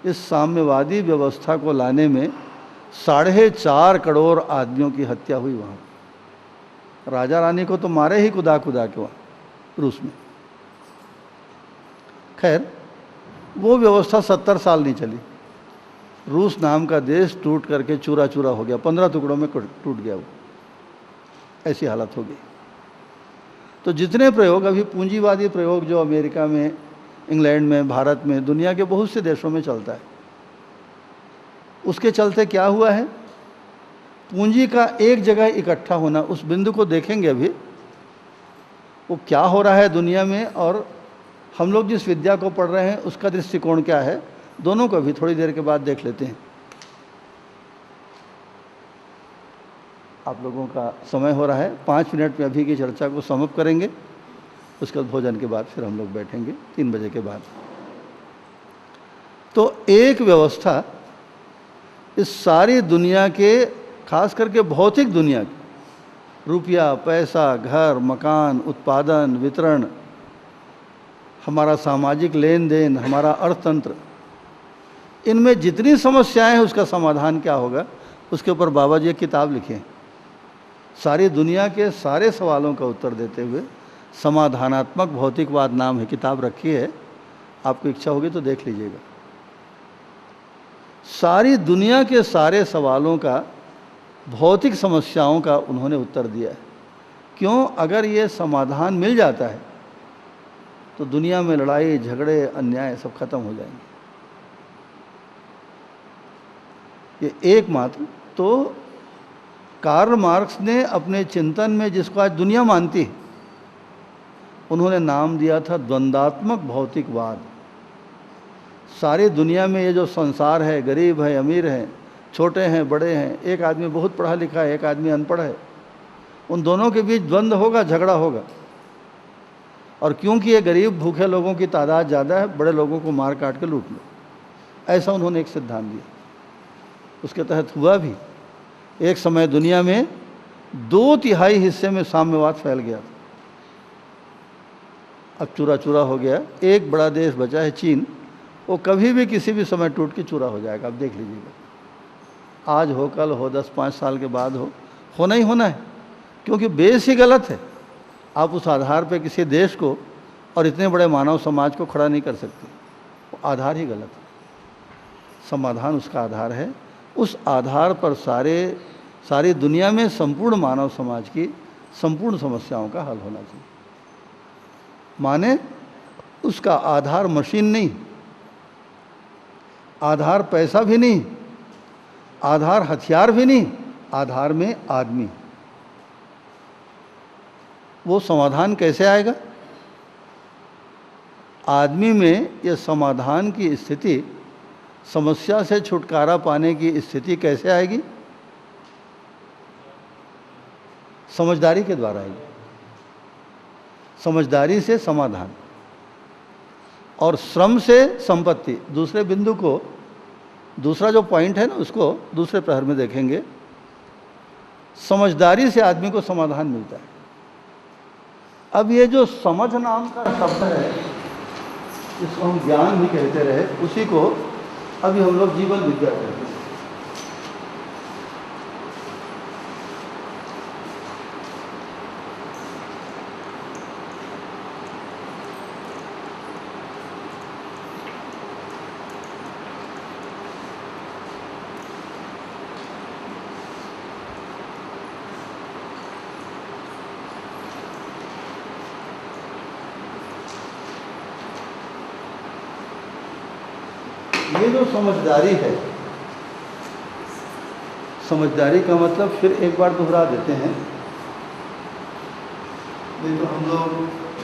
इस साम्यवादी व्यवस्था को लाने में 4.5 करोड़ आदमियों की हत्या हुई वहाँ। राजा रानी को तो मारे ही कुदा कुदा के वहाँ रूस में। खैर, वो व्यवस्था 70 साल नहीं चली। रूस नाम का देश टूट करके चूरा चूरा हो गया, 15 टुकड़ों में टूट गया वो, ऐसी हालत हो गई। तो जितने प्रयोग अभी पूंजीवादी प्रयोग जो अमेरिका में, इंग्लैंड में, भारत में, दुनिया के बहुत से देशों में चलता है, उसके चलते क्या हुआ है, पूंजी का एक जगह इकट्ठा होना, उस बिंदु को देखेंगे अभी वो क्या हो रहा है दुनिया में, और हम लोग जिस विद्या को पढ़ रहे हैं उसका दृष्टिकोण क्या है, दोनों को भी थोड़ी देर के बाद देख लेते हैं। आप लोगों का समय हो रहा है, 5 मिनट में अभी की चर्चा को समाप्त करेंगे, उसके बाद भोजन के बाद फिर हम लोग बैठेंगे 3 बजे के बाद। तो एक व्यवस्था इस सारी दुनिया के, खास करके भौतिक दुनिया की, रुपया, पैसा, घर, मकान, उत्पादन, वितरण, हमारा सामाजिक लेन देन, हमारा अर्थतंत्र, इनमें जितनी समस्याएं हैं उसका समाधान क्या होगा, उसके ऊपर बाबा जी एक किताब लिखे हैं। सारी दुनिया के सारे सवालों का उत्तर देते हुए समाधानात्मक भौतिकवाद नाम है, किताब रखी है, आपको इच्छा होगी तो देख लीजिएगा। सारी दुनिया के सारे सवालों का, भौतिक समस्याओं का उन्होंने उत्तर दिया है। क्यों? अगर ये समाधान मिल जाता है तो दुनिया में लड़ाई झगड़े अन्याय सब खत्म हो जाएंगे। ये एकमात्र, तो कार्ल मार्क्स ने अपने चिंतन में, जिसको आज दुनिया मानती है, उन्होंने नाम दिया था द्वंद्वात्मक भौतिकवाद। सारी दुनिया में ये जो संसार है, गरीब है, अमीर है, छोटे हैं, बड़े हैं, एक आदमी बहुत पढ़ा लिखा है, एक आदमी अनपढ़ है, उन दोनों के बीच द्वंद्व होगा, झगड़ा होगा। और क्योंकि ये गरीब भूखे लोगों की तादाद ज़्यादा है, बड़े लोगों को मार काट के लूट लो, ऐसा उन्होंने एक सिद्धांत दिया। उसके तहत हुआ भी। एक समय दुनिया में 2/3 हिस्से में साम्यवाद फैल गया, अब चूरा चूरा हो गया। एक बड़ा देश बचा है चीन, वो कभी भी किसी भी समय टूट के चूरा हो जाएगा। अब देख लीजिएगा, आज हो, कल हो, 10-5 साल के बाद हो, होना ही होना है, क्योंकि बेस ही गलत है। आप उस आधार पे किसी देश को और इतने बड़े मानव समाज को खड़ा नहीं कर सकते, वो आधार ही गलत है। समाधान उसका आधार है, उस आधार पर सारी दुनिया में संपूर्ण मानव समाज की संपूर्ण समस्याओं का हल होना चाहिए। माने उसका आधार मशीन नहीं, आधार पैसा भी नहीं, आधार हथियार भी नहीं, आधार में आदमी। वो समाधान कैसे आएगा? आदमी में ये समाधान की स्थिति, समस्या से छुटकारा पाने की स्थिति कैसे आएगी? समझदारी के द्वारा आएगी। समझदारी से समाधान और श्रम से संपत्ति। दूसरे बिंदु को, दूसरा जो पॉइंट है ना, उसको दूसरे प्रहर में देखेंगे। समझदारी से आदमी को समाधान मिलता है। अब ये जो समझ नाम का शब्द है, जिसको हम ज्ञान भी कहते रहे, उसी को अभी हम लोग जीवन विद्या कहते हैं। ये जो समझदारी है, समझदारी का मतलब फिर एक बार दोहरा देते हैं। देखो, हम लोग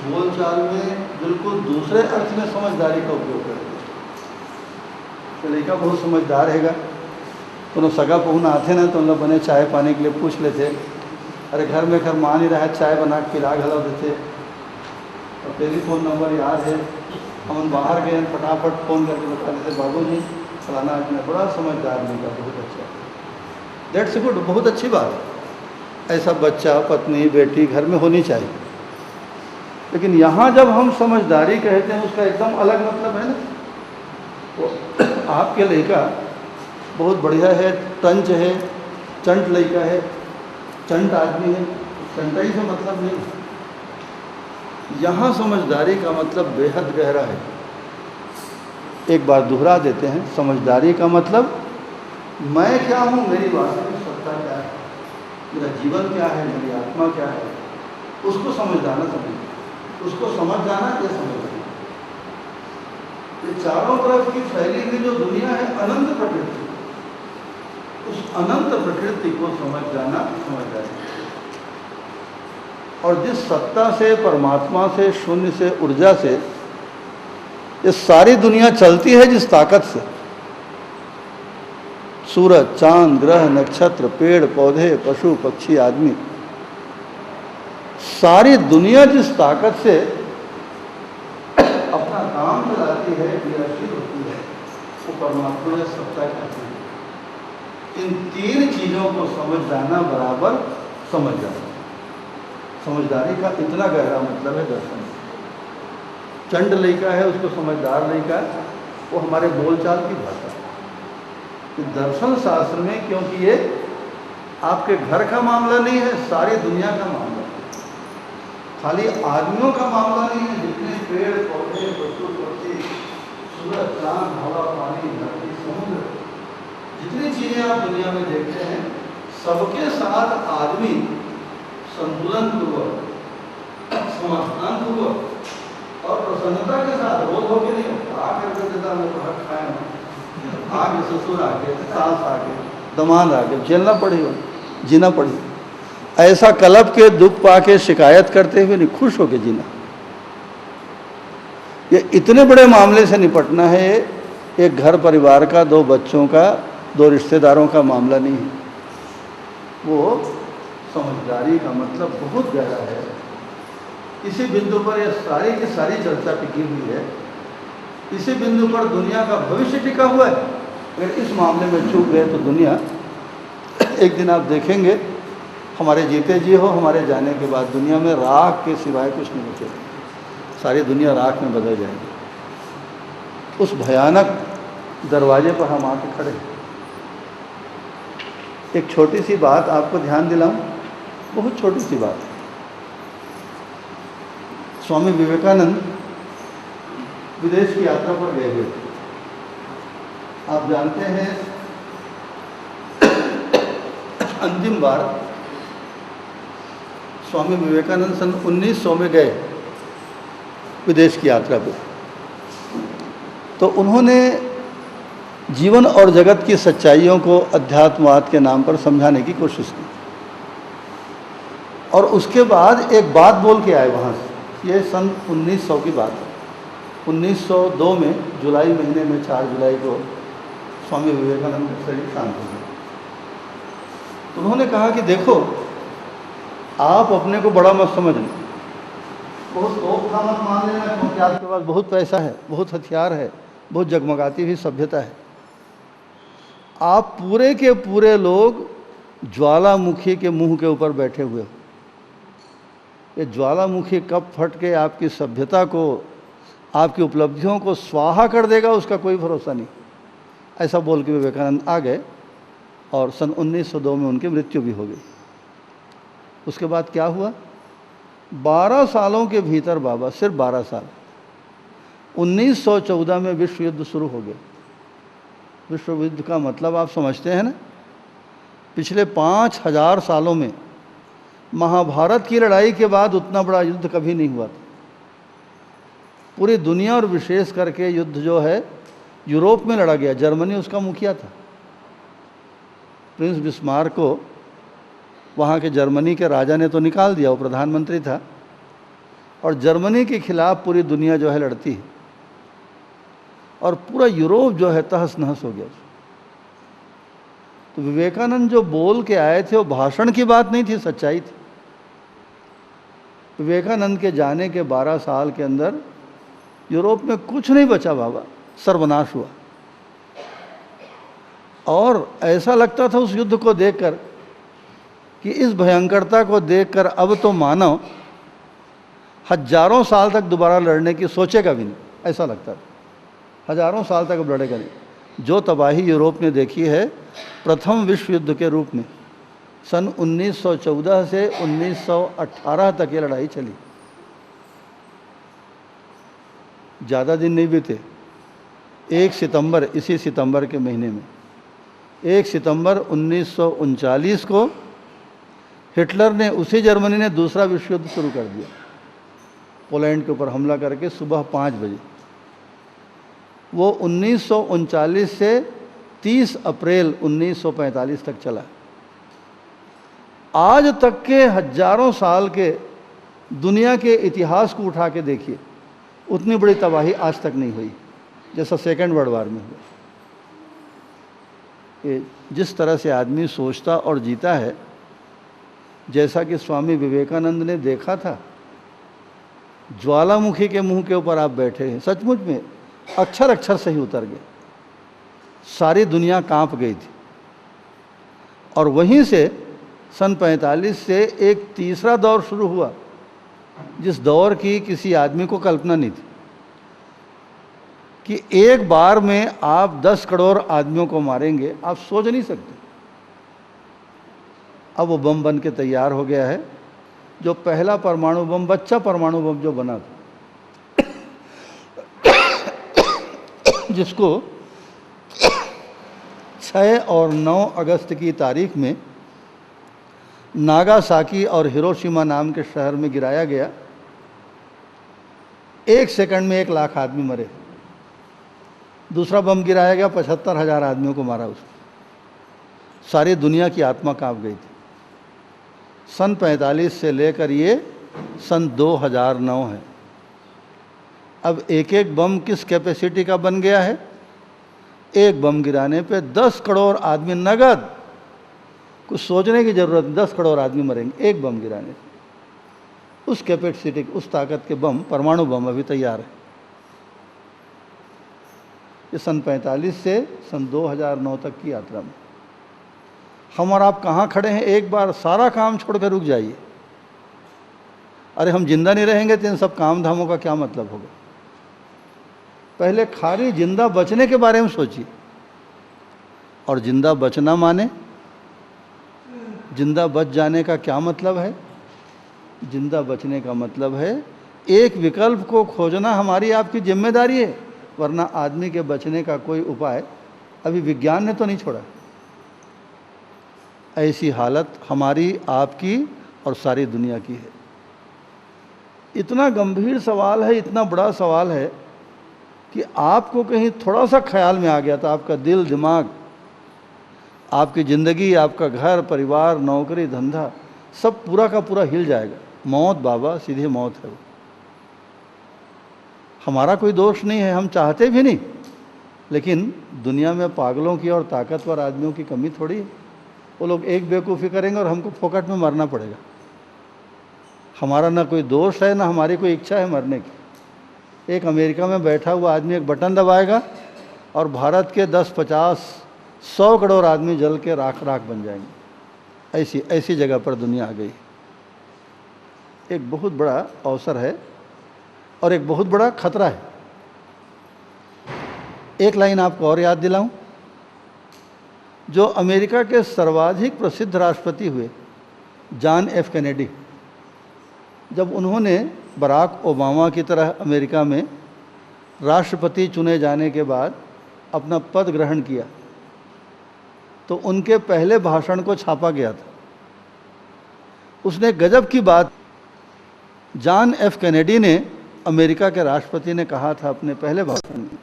बोलचाल में बिल्कुल दूसरे अर्थ में समझदारी का उपयोग करते हैं। तो लड़का बहुत समझदार हैगा, तो सगा पहुना आते ना, तो लोग बने चाय पाने के लिए पूछ लेते, अरे घर में घर मान ही रहा है, चाय बना के पिला घला देते। और टेलीफोन नंबर याद है, हम बाहर गए, फटाफट फ़ोन करके बता देते, बाबू जी फलाना आपने बड़ा समझदार लड़का, बहुत अच्छा। दैट्स गुड, बहुत अच्छी बात है। ऐसा बच्चा, पत्नी, बेटी घर में होनी चाहिए। लेकिन यहाँ जब हम समझदारी कहते हैं, उसका एकदम अलग मतलब है ना। वो आपके लड़का बहुत बढ़िया है, टंच है, चंट लड़का है, चंट आदमी है, चंटाई से मतलब नहीं। यहाँ समझदारी का मतलब बेहद गहरा है। एक बार दोहरा देते हैं, समझदारी का मतलब मैं क्या हूँ, मेरी वास्तविक सत्ता क्या है, मेरा जीवन क्या है, मेरी आत्मा क्या है, उसको समझ जाना, उसको समझ जाना, ये समझ जाना। ये चारों तरफ की फैली हुई जो दुनिया है अनंत प्रकृति, उस अनंत प्रकृति को समझ जाना समझदारी। और जिस सत्ता से, परमात्मा से, शून्य से, ऊर्जा से ये सारी दुनिया चलती है, जिस ताकत से सूरज, चांद, ग्रह, नक्षत्र, पेड़ पौधे, पशु पक्षी, आदमी, सारी दुनिया जिस ताकत से अपना काम चलाती है, क्रियाशील होती है, वो परमात्मा या सत्ता कहते हैं। इन तीन चीज़ों को समझ जाना बराबर समझ जाना। समझदारी का इतना गहरा मतलब है दर्शन। चंड लड़का है, उसको समझदार लड़का है, वो हमारे बोलचाल की भाषा है। दर्शन शास्त्र में, क्योंकि ये आपके घर का मामला नहीं है, सारी दुनिया का मामला है, खाली आदमियों का मामला नहीं है। जितने पेड़ पौधे, पशु पक्षी, सूरज, चांद, हवा, पानी, धरती, समुद्र, जितनी चीज़ें आप दुनिया में देखते हैं, सबके साथ आदमी संतुलन पूर्वक, समाधान पूर्वक और प्रसन्नता के साथ रोज होके नहीं होता। आकर देता मैं तो हक खाए, आगे ससुर आके, सास आके, दमाद आके, झेलना पड़ी हो, जीना पड़ी। ऐसा कल्प के दुख पाके शिकायत करते हुए नहीं, खुश होके जीना। ये इतने बड़े मामले से निपटना है। एक घर परिवार का, दो बच्चों का, दो रिश्तेदारों का मामला नहीं है। वो समझदारी का मतलब बहुत गहरा है। इसी बिंदु पर यह सारी की सारी चर्चा टिकी हुई है। इसी बिंदु पर दुनिया का भविष्य टिका हुआ है। अगर इस मामले में चूक गए तो दुनिया, एक दिन आप देखेंगे, हमारे जीते जी हो, हमारे जाने के बाद दुनिया में राख के सिवाय कुछ नहीं बचेगा। सारी दुनिया राख में बदल जाएगी। उस भयानक दरवाजे पर हम आके खड़े हैं। एक छोटी सी बात आपको ध्यान दिलाऊं, बहुत छोटी सी बात। स्वामी विवेकानंद विदेश की यात्रा पर गए हुए थे। आप जानते हैं अंतिम बार स्वामी विवेकानंद सन 1900 में गए विदेश की यात्रा पे। तो उन्होंने जीवन और जगत की सच्चाइयों को अध्यात्मवाद के नाम पर समझाने की कोशिश की। और उसके बाद एक बात बोल के आए वहाँ से। ये सन 1900 की बात है। 1902 में जुलाई महीने में 4 जुलाई को स्वामी विवेकानंद का शरीर शांत हो गया। तो उन्होंने कहा कि देखो, आप अपने को बड़ा मत समझना, बहुत तोप था मत मान लेना, क्योंकि आपके पास बहुत पैसा है, बहुत हथियार है, बहुत जगमगाती हुई सभ्यता है। आप पूरे के पूरे लोग ज्वालामुखी के मुंह के ऊपर बैठे हुए हो। ये ज्वालामुखी कब फट के आपकी सभ्यता को, आपकी उपलब्धियों को स्वाहा कर देगा, उसका कोई भरोसा नहीं। ऐसा बोल के विवेकानंद आ गए और सन 1902 में उनकी मृत्यु भी हो गई। उसके बाद क्या हुआ? 12 सालों के भीतर बाबा, सिर्फ 12 साल, 1914 में विश्व युद्ध शुरू हो गया। विश्व युद्ध का मतलब आप समझते हैं ना? पिछले 5000 सालों में महाभारत की लड़ाई के बाद उतना बड़ा युद्ध कभी नहीं हुआ था। पूरी दुनिया और विशेष करके युद्ध जो है यूरोप में लड़ा गया। जर्मनी उसका मुखिया था। प्रिंस बिस्मार्क को वहाँ के जर्मनी के राजा ने तो निकाल दिया, वो प्रधानमंत्री था, और जर्मनी के खिलाफ पूरी दुनिया जो है लड़ती है, और पूरा यूरोप जो है तहस नहस हो गया। तो विवेकानंद जो बोल के आए थे वो भाषण की बात नहीं थी, सच्चाई थी। विवेकानंद के जाने के 12 साल के अंदर यूरोप में कुछ नहीं बचा बाबा, सर्वनाश हुआ। और ऐसा लगता था उस युद्ध को देखकर कि इस भयंकरता को देखकर अब तो मानव हजारों साल तक दोबारा लड़ने की सोचेगा भी नहीं, ऐसा लगता था। हजारों साल तक लड़ेगा नहीं। जो तबाही यूरोप ने देखी है प्रथम विश्व युद्ध के रूप में, सन 1914 से 1918 तक ये लड़ाई चली, ज़्यादा दिन नहीं बीते। 1 सितंबर, इसी सितंबर के महीने में 1 सितंबर 1939 को हिटलर ने, उसी जर्मनी ने दूसरा विश्व युद्ध शुरू कर दिया, पोलैंड के ऊपर हमला करके सुबह 5 बजे। वो 1939 से 30 अप्रैल 1945 तक चला। आज तक के हजारों साल के दुनिया के इतिहास को उठा के देखिए, उतनी बड़ी तबाही आज तक नहीं हुई जैसा सेकेंड वर्ल्ड वार में हुआ। जिस तरह से आदमी सोचता और जीता है, जैसा कि स्वामी विवेकानंद ने देखा था, ज्वालामुखी के मुंह के ऊपर आप बैठे हैं, सचमुच में अक्षर अक्षर से ही उतर गए, सारी दुनिया कांप गई थी। और वहीं से सन 45 से एक तीसरा दौर शुरू हुआ, जिस दौर की किसी आदमी को कल्पना नहीं थी कि एक बार में आप 10 करोड़ आदमियों को मारेंगे, आप सोच नहीं सकते। अब वो बम बन के तैयार हो गया है, जो पहला परमाणु बम, बच्चा परमाणु बम जो बना था, जिसको 6 और 9 अगस्त की तारीख में नागासाकी और हिरोशिमा नाम के शहर में गिराया गया। 1 सेकंड में 1 लाख आदमी मरे। दूसरा बम गिराया गया, 75,000 आदमियों को मारा उसने। सारी दुनिया की आत्मा कांप गई थी। सन 45 से लेकर ये सन 2009 है। अब एक एक बम किस कैपेसिटी का बन गया है? एक बम गिराने पे 10 करोड़ आदमी नगद, कुछ सोचने की जरूरत नहीं, 10 करोड़ आदमी मरेंगे एक बम गिराने से। उस कैपेसिटी, उस ताकत के बम, परमाणु बम अभी तैयार है। ये सन 45 से सन 2009 तक की यात्रा में हम और आप कहाँ खड़े हैं? एक बार सारा काम छोड़कर रुक जाइए। अरे हम जिंदा नहीं रहेंगे तो इन सब काम धामों का क्या मतलब होगा? पहले खाली जिंदा बचने के बारे में सोचिए। और जिंदा बचना माने, जिंदा बच जाने का क्या मतलब है? जिंदा बचने का मतलब है एक विकल्प को खोजना हमारी आपकी जिम्मेदारी है, वरना आदमी के बचने का कोई उपाय अभी विज्ञान ने तो नहीं छोड़ा। ऐसी हालत हमारी, आपकी और सारी दुनिया की है। इतना गंभीर सवाल है, इतना बड़ा सवाल है कि आपको कहीं थोड़ा सा ख्याल में आ गया तो आपका दिल, दिमाग, आपकी ज़िंदगी, आपका घर, परिवार, नौकरी, धंधा, सब पूरा का पूरा हिल जाएगा। मौत बाबा, सीधी मौत है वो। हमारा कोई दोष नहीं है, हम चाहते भी नहीं, लेकिन दुनिया में पागलों की और ताकतवर आदमियों की कमी थोड़ी है। वो लोग एक बेवकूफ़ी करेंगे और हमको फोकट में मरना पड़ेगा। हमारा ना कोई दोष है, ना हमारी कोई इच्छा है मरने की। एक अमेरिका में बैठा हुआ आदमी एक बटन दबाएगा और भारत के 10, 50, 100 करोड़ आदमी जल के राख राख बन जाएंगे। ऐसी ऐसी जगह पर दुनिया आ गई। एक बहुत बड़ा अवसर है और एक बहुत बड़ा खतरा है। एक लाइन आपको और याद दिलाऊं, जो अमेरिका के सर्वाधिक प्रसिद्ध राष्ट्रपति हुए, जॉन एफ कैनेडी, जब उन्होंने बराक ओबामा की तरह अमेरिका में राष्ट्रपति चुने जाने के बाद अपना पद ग्रहण किया, तो उनके पहले भाषण को छापा गया था। उसने गजब की बात, जॉन एफ कैनेडी ने, अमेरिका के राष्ट्रपति ने कहा था अपने पहले भाषण में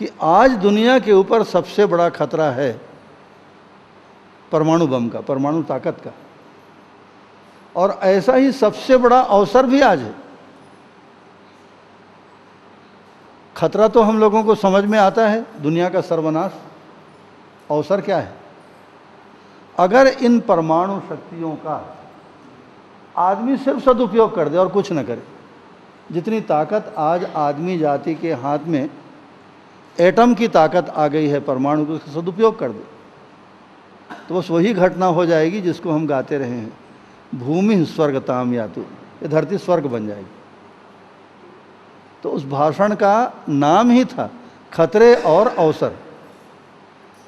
कि आज दुनिया के ऊपर सबसे बड़ा खतरा है परमाणु बम का, परमाणु ताकत का, और ऐसा ही सबसे बड़ा अवसर भी आज है। खतरा तो हम लोगों को समझ में आता है, दुनिया का सर्वनाश। अवसर क्या है? अगर इन परमाणु शक्तियों का आदमी सिर्फ सदुपयोग कर दे और कुछ न करे, जितनी ताकत आज आदमी जाति के हाथ में एटम की ताकत आ गई है, परमाणु को सदुपयोग कर दे, तो बस वही घटना हो जाएगी जिसको हम गाते रहे हैं, भूमि स्वर्गताम यातु, ये धरती स्वर्ग बन जाएगी। तो उस भाषण का नाम ही था खतरे और अवसर।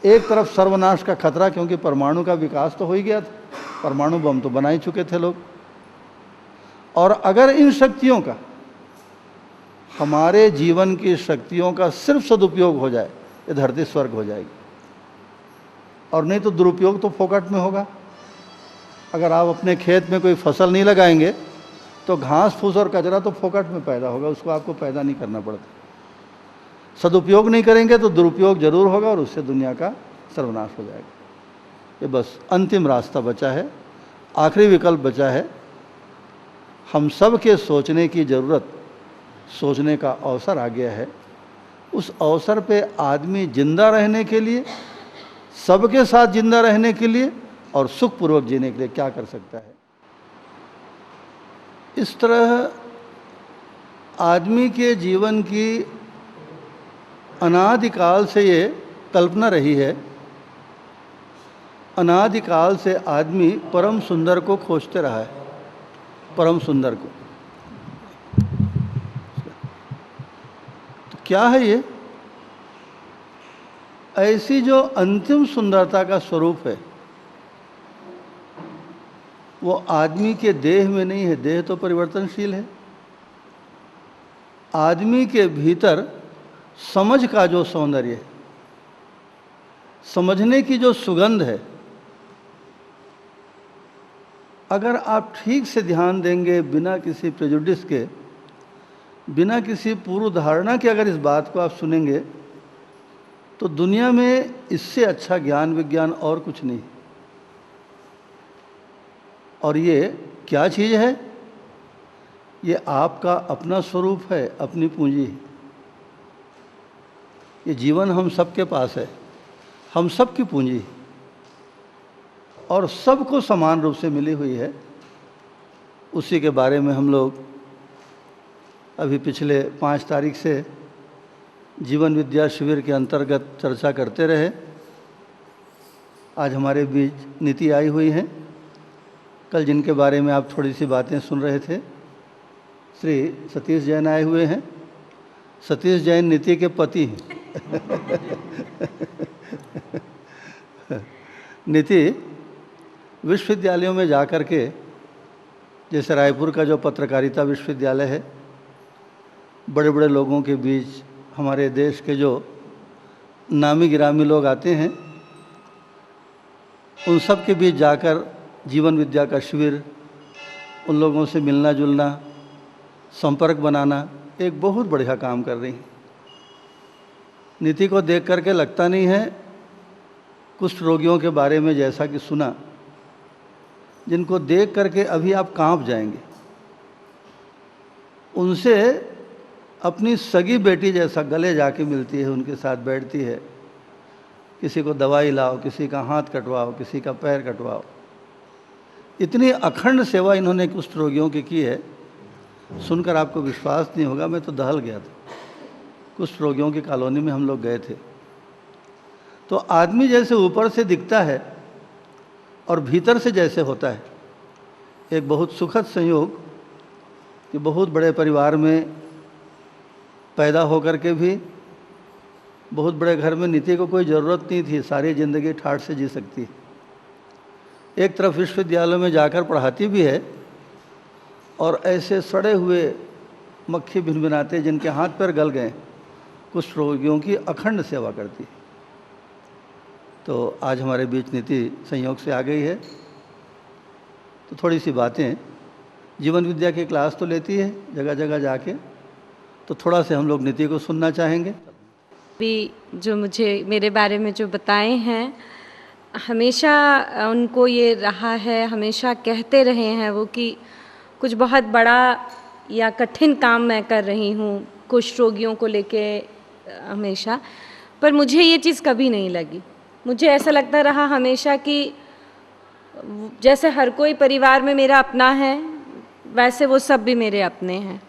एक तरफ सर्वनाश का खतरा, क्योंकि परमाणु का विकास तो हो ही गया था, परमाणु बम तो बना ही चुके थे लोग, और अगर इन शक्तियों का, हमारे जीवन की शक्तियों का सिर्फ सदुपयोग हो जाए, ये धरती स्वर्ग हो जाएगी। और नहीं तो दुरुपयोग तो फोकट में होगा। अगर आप अपने खेत में कोई फसल नहीं लगाएंगे तो घास फूस और कचरा तो फोकट में पैदा होगा, उसको आपको पैदा नहीं करना पड़ता। सदुपयोग नहीं करेंगे तो दुरुपयोग जरूर होगा और उससे दुनिया का सर्वनाश हो जाएगा। ये बस अंतिम रास्ता बचा है, आखिरी विकल्प बचा है। हम सब के सोचने की ज़रूरत, सोचने का अवसर आ गया है। उस अवसर पे आदमी जिंदा रहने के लिए, सबके साथ जिंदा रहने के लिए और सुखपूर्वक जीने के लिए क्या कर सकता है। इस तरह आदमी के जीवन की अनादिकाल से ये कल्पना रही है। अनादिकाल से आदमी परम सुंदर को खोजते रहा है, परम सुंदर को। तो क्या है ये? ऐसी जो अंतिम सुंदरता का स्वरूप है वो आदमी के देह में नहीं है। देह तो परिवर्तनशील है। आदमी के भीतर समझ का जो सौंदर्य है, समझने की जो सुगंध है, अगर आप ठीक से ध्यान देंगे, बिना किसी प्रेजुडिस के, बिना किसी पूर्व धारणा के अगर इस बात को आप सुनेंगे, तो दुनिया में इससे अच्छा ज्ञान विज्ञान और कुछ नहीं। और ये क्या चीज़ है? ये आपका अपना स्वरूप है, अपनी पूंजी है। ये जीवन हम सबके पास है, हम सबकी पूंजी है और सबको समान रूप से मिली हुई है। उसी के बारे में हम लोग अभी पिछले 5 तारीख से जीवन विद्या शिविर के अंतर्गत चर्चा करते रहे। आज हमारे बीच नीति आई हुई हैं। कल जिनके बारे में आप थोड़ी सी बातें सुन रहे थे, श्री सतीश जैन आए हुए हैं। सतीश जैन नीति के पति हैं। नीति विश्वविद्यालयों में जा कर के, जैसे रायपुर का जो पत्रकारिता विश्वविद्यालय है, बड़े बड़े लोगों के बीच हमारे देश के जो नामी गिरामी लोग आते हैं, उन सब के बीच जाकर जीवन विद्या का शिविर, उन लोगों से मिलना जुलना, संपर्क बनाना, एक बहुत बढ़िया काम कर रही हैं। नीति को देख करके लगता नहीं है, कुष्ठ रोगियों के बारे में जैसा कि सुना, जिनको देख करके अभी आप कांप जाएंगे, उनसे अपनी सगी बेटी जैसा गले जाके मिलती है, उनके साथ बैठती है। किसी को दवाई लाओ, किसी का हाथ कटवाओ, किसी का पैर कटवाओ। इतनी अखंड सेवा इन्होंने कुष्ठ रोगियों की है, सुनकर आपको विश्वास नहीं होगा। मैं तो दहल गया था। कुष्ठ रोगियों की कॉलोनी में हम लोग गए थे। तो आदमी जैसे ऊपर से दिखता है और भीतर से जैसे होता है, एक बहुत सुखद संयोग कि बहुत बड़े परिवार में पैदा होकर के भी बहुत बड़े घर में नीति को कोई ज़रूरत नहीं थी, सारी ज़िंदगी ठाठ से जी सकती है। एक तरफ विश्वविद्यालय में जाकर पढ़ाती भी है और ऐसे सड़े हुए मक्खी भिनभिनाते जिनके हाथ पैर गल गए कुछ रोगियों की अखंड सेवा करती है। तो आज हमारे बीच नीति संयोग से आ गई है, तो थोड़ी सी बातें, जीवन विद्या की क्लास तो लेती है जगह जगह जाके, तो थोड़ा से हम लोग नीति को सुनना चाहेंगे। भी जो मुझे मेरे बारे में जो बताए हैं, हमेशा उनको ये रहा है, हमेशा कहते रहे हैं वो कि कुछ बहुत बड़ा या कठिन काम मैं कर रही हूँ कुष्ठ रोगियों को लेके हमेशा। पर मुझे ये चीज़ कभी नहीं लगी। मुझे ऐसा लगता रहा हमेशा कि जैसे हर कोई परिवार में मेरा अपना है, वैसे वो सब भी मेरे अपने हैं।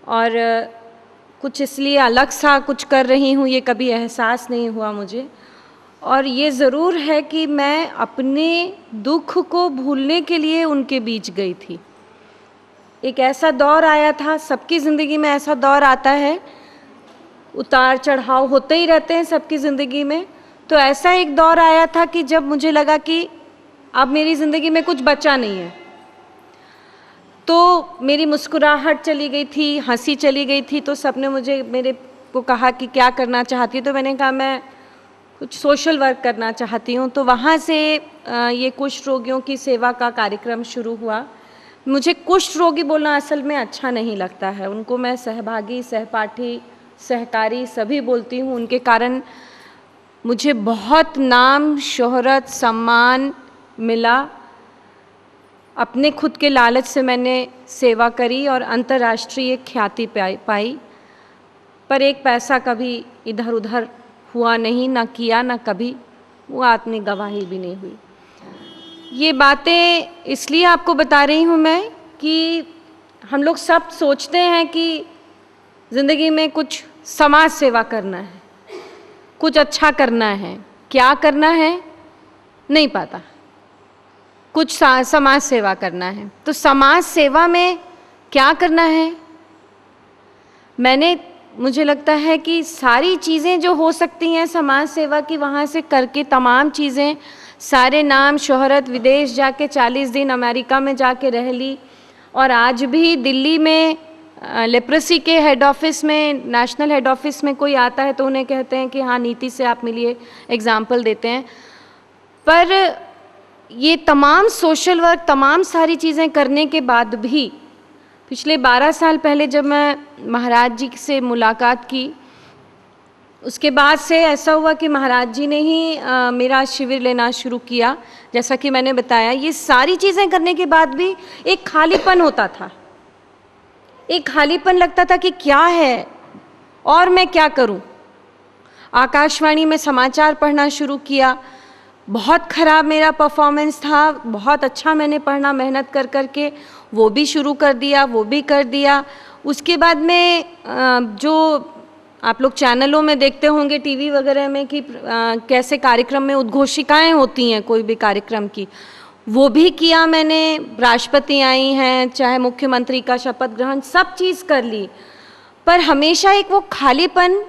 और कुछ इसलिए अलग सा कुछ कर रही हूँ ये कभी एहसास नहीं हुआ मुझे। और ये ज़रूर है कि मैं अपने दुख को भूलने के लिए उनके बीच गई थी। एक ऐसा दौर आया था, सबकी ज़िंदगी में ऐसा दौर आता है, उतार चढ़ाव होते ही रहते हैं सबकी ज़िंदगी में। तो ऐसा एक दौर आया था कि जब मुझे लगा कि अब मेरी ज़िंदगी में कुछ बचा नहीं है। तो मेरी मुस्कुराहट चली गई थी, हंसी चली गई थी। तो सबने मेरे को कहा कि क्या करना चाहती है, तो मैंने कहा मैं कुछ सोशल वर्क करना चाहती हूँ। तो वहाँ से ये कुष्ठ रोगियों की सेवा का कार्यक्रम शुरू हुआ। मुझे कुष्ठ रोगी बोलना असल में अच्छा नहीं लगता है, उनको मैं सहभागी, सहपाठी, सहकारी सभी बोलती हूँ। उनके कारण मुझे बहुत नाम, शोहरत, सम्मान मिला। अपने खुद के लालच से मैंने सेवा करी और अंतर्राष्ट्रीय ख्याति पाई, पर एक पैसा कभी इधर उधर हुआ नहीं, ना किया, ना कभी वो आत्मिक गवाही भी नहीं हुई। ये बातें इसलिए आपको बता रही हूँ मैं कि हम लोग सब सोचते हैं कि ज़िंदगी में कुछ समाज सेवा करना है, कुछ अच्छा करना है। क्या करना है नहीं पता, कुछ समाज सेवा करना है। तो समाज सेवा में क्या करना है, मुझे लगता है कि सारी चीज़ें जो हो सकती हैं समाज सेवा की, वहाँ से करके तमाम चीज़ें, सारे नाम, शोहरत, विदेश जाके 40 दिन अमेरिका में जाके रह ली। और आज भी दिल्ली में लेप्रेसी के हेड ऑफिस में, नेशनल हेड ऑफिस में कोई आता है तो उन्हें कहते हैं कि हाँ नीति से आप मिलिए, एग्जाम्पल देते हैं। पर ये तमाम सोशल वर्क, तमाम सारी चीज़ें करने के बाद भी पिछले 12 साल पहले जब मैं महाराज जी से मुलाकात की, उसके बाद से ऐसा हुआ कि महाराज जी ने ही मेरा शिविर लेना शुरू किया। जैसा कि मैंने बताया, ये सारी चीज़ें करने के बाद भी एक खालीपन होता था, एक खालीपन लगता था कि क्या है और मैं क्या करूं। आकाशवाणी में समाचार पढ़ना शुरू किया, बहुत ख़राब मेरा परफॉर्मेंस था, बहुत अच्छा मैंने पढ़ना मेहनत कर कर के वो भी शुरू कर दिया, वो भी कर दिया। उसके बाद में जो आप लोग चैनलों में देखते होंगे, टीवी वगैरह में, कि कैसे कार्यक्रम में उद्घोषिकाएं होती हैं कोई भी कार्यक्रम की, वो भी किया मैंने। राष्ट्रपति आई हैं, चाहे मुख्यमंत्री का शपथ ग्रहण, सब चीज़ कर ली। पर हमेशा एक वो खालीपन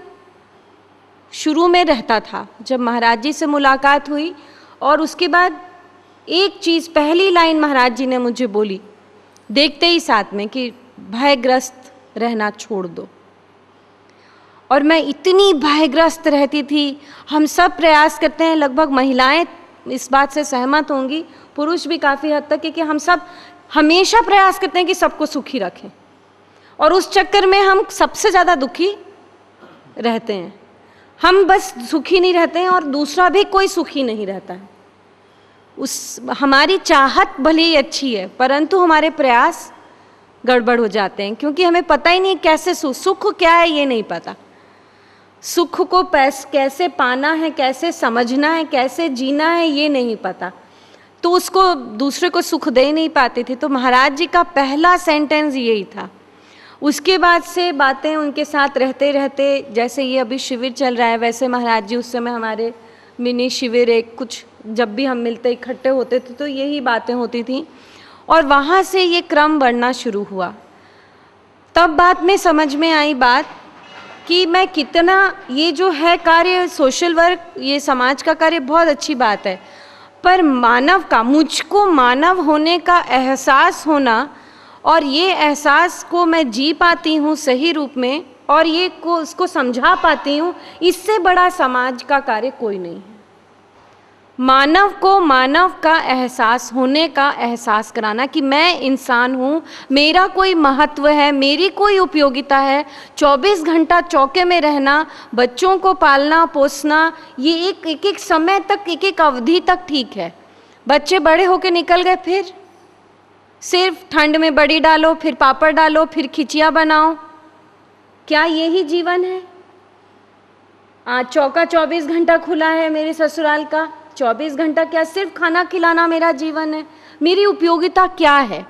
शुरू में रहता था। जब महाराज जी से मुलाकात हुई और उसके बाद एक चीज़, पहली लाइन महाराज जी ने मुझे बोली देखते ही साथ में, कि भयग्रस्त रहना छोड़ दो। और मैं इतनी भयग्रस्त रहती थी। हम सब प्रयास करते हैं, लगभग महिलाएं इस बात से सहमत होंगी, पुरुष भी काफ़ी हद तक, कि हम सब हमेशा प्रयास करते हैं कि सबको सुखी रखें, और उस चक्कर में हम सबसे ज़्यादा दुखी रहते हैं। हम बस सुखी नहीं रहते हैं और दूसरा भी कोई सुखी नहीं रहता है। हमारी चाहत भले ही अच्छी है, परंतु हमारे प्रयास गड़बड़ हो जाते हैं, क्योंकि हमें पता ही नहीं कैसे सुख क्या है, ये नहीं पता। सुख को कैसे पाना है, कैसे समझना है, कैसे जीना है, ये नहीं पता, तो उसको दूसरे को सुख दे नहीं पाते थे। तो महाराज जी का पहला सेंटेंस यही था। उसके बाद से बातें उनके साथ रहते रहते, जैसे ये अभी शिविर चल रहा है, वैसे महाराज जी उस समय हमारे मिनी शिविर, एक कुछ जब भी हम मिलते इकट्ठे होते थे तो यही बातें होती थी। और वहाँ से ये क्रम बढ़ना शुरू हुआ। तब बाद में समझ में आई बात कि मैं कितना, ये जो है कार्य, सोशल वर्क, ये समाज का कार्य बहुत अच्छी बात है, पर मानव का, मुझको मानव होने का एहसास होना, और ये एहसास को मैं जी पाती हूँ सही रूप में, और ये उसको समझा पाती हूँ, इससे बड़ा समाज का कार्य कोई नहीं है। मानव को मानव का एहसास होने का एहसास कराना कि मैं इंसान हूँ, मेरा कोई महत्व है, मेरी कोई उपयोगिता है। 24 घंटा चौके में रहना, बच्चों को पालना पोसना, ये एक समय तक, एक अवधि तक ठीक है। बच्चे बड़े होके निकल गए, फिर सिर्फ ठंड में बड़ी डालो, फिर पापड़ डालो, फिर खिचिया बनाओ, क्या यही जीवन है? आज चौका 24 घंटा खुला है मेरे ससुराल का, 24 घंटा क्या सिर्फ खाना खिलाना मेरा जीवन है? मेरी उपयोगिता क्या है?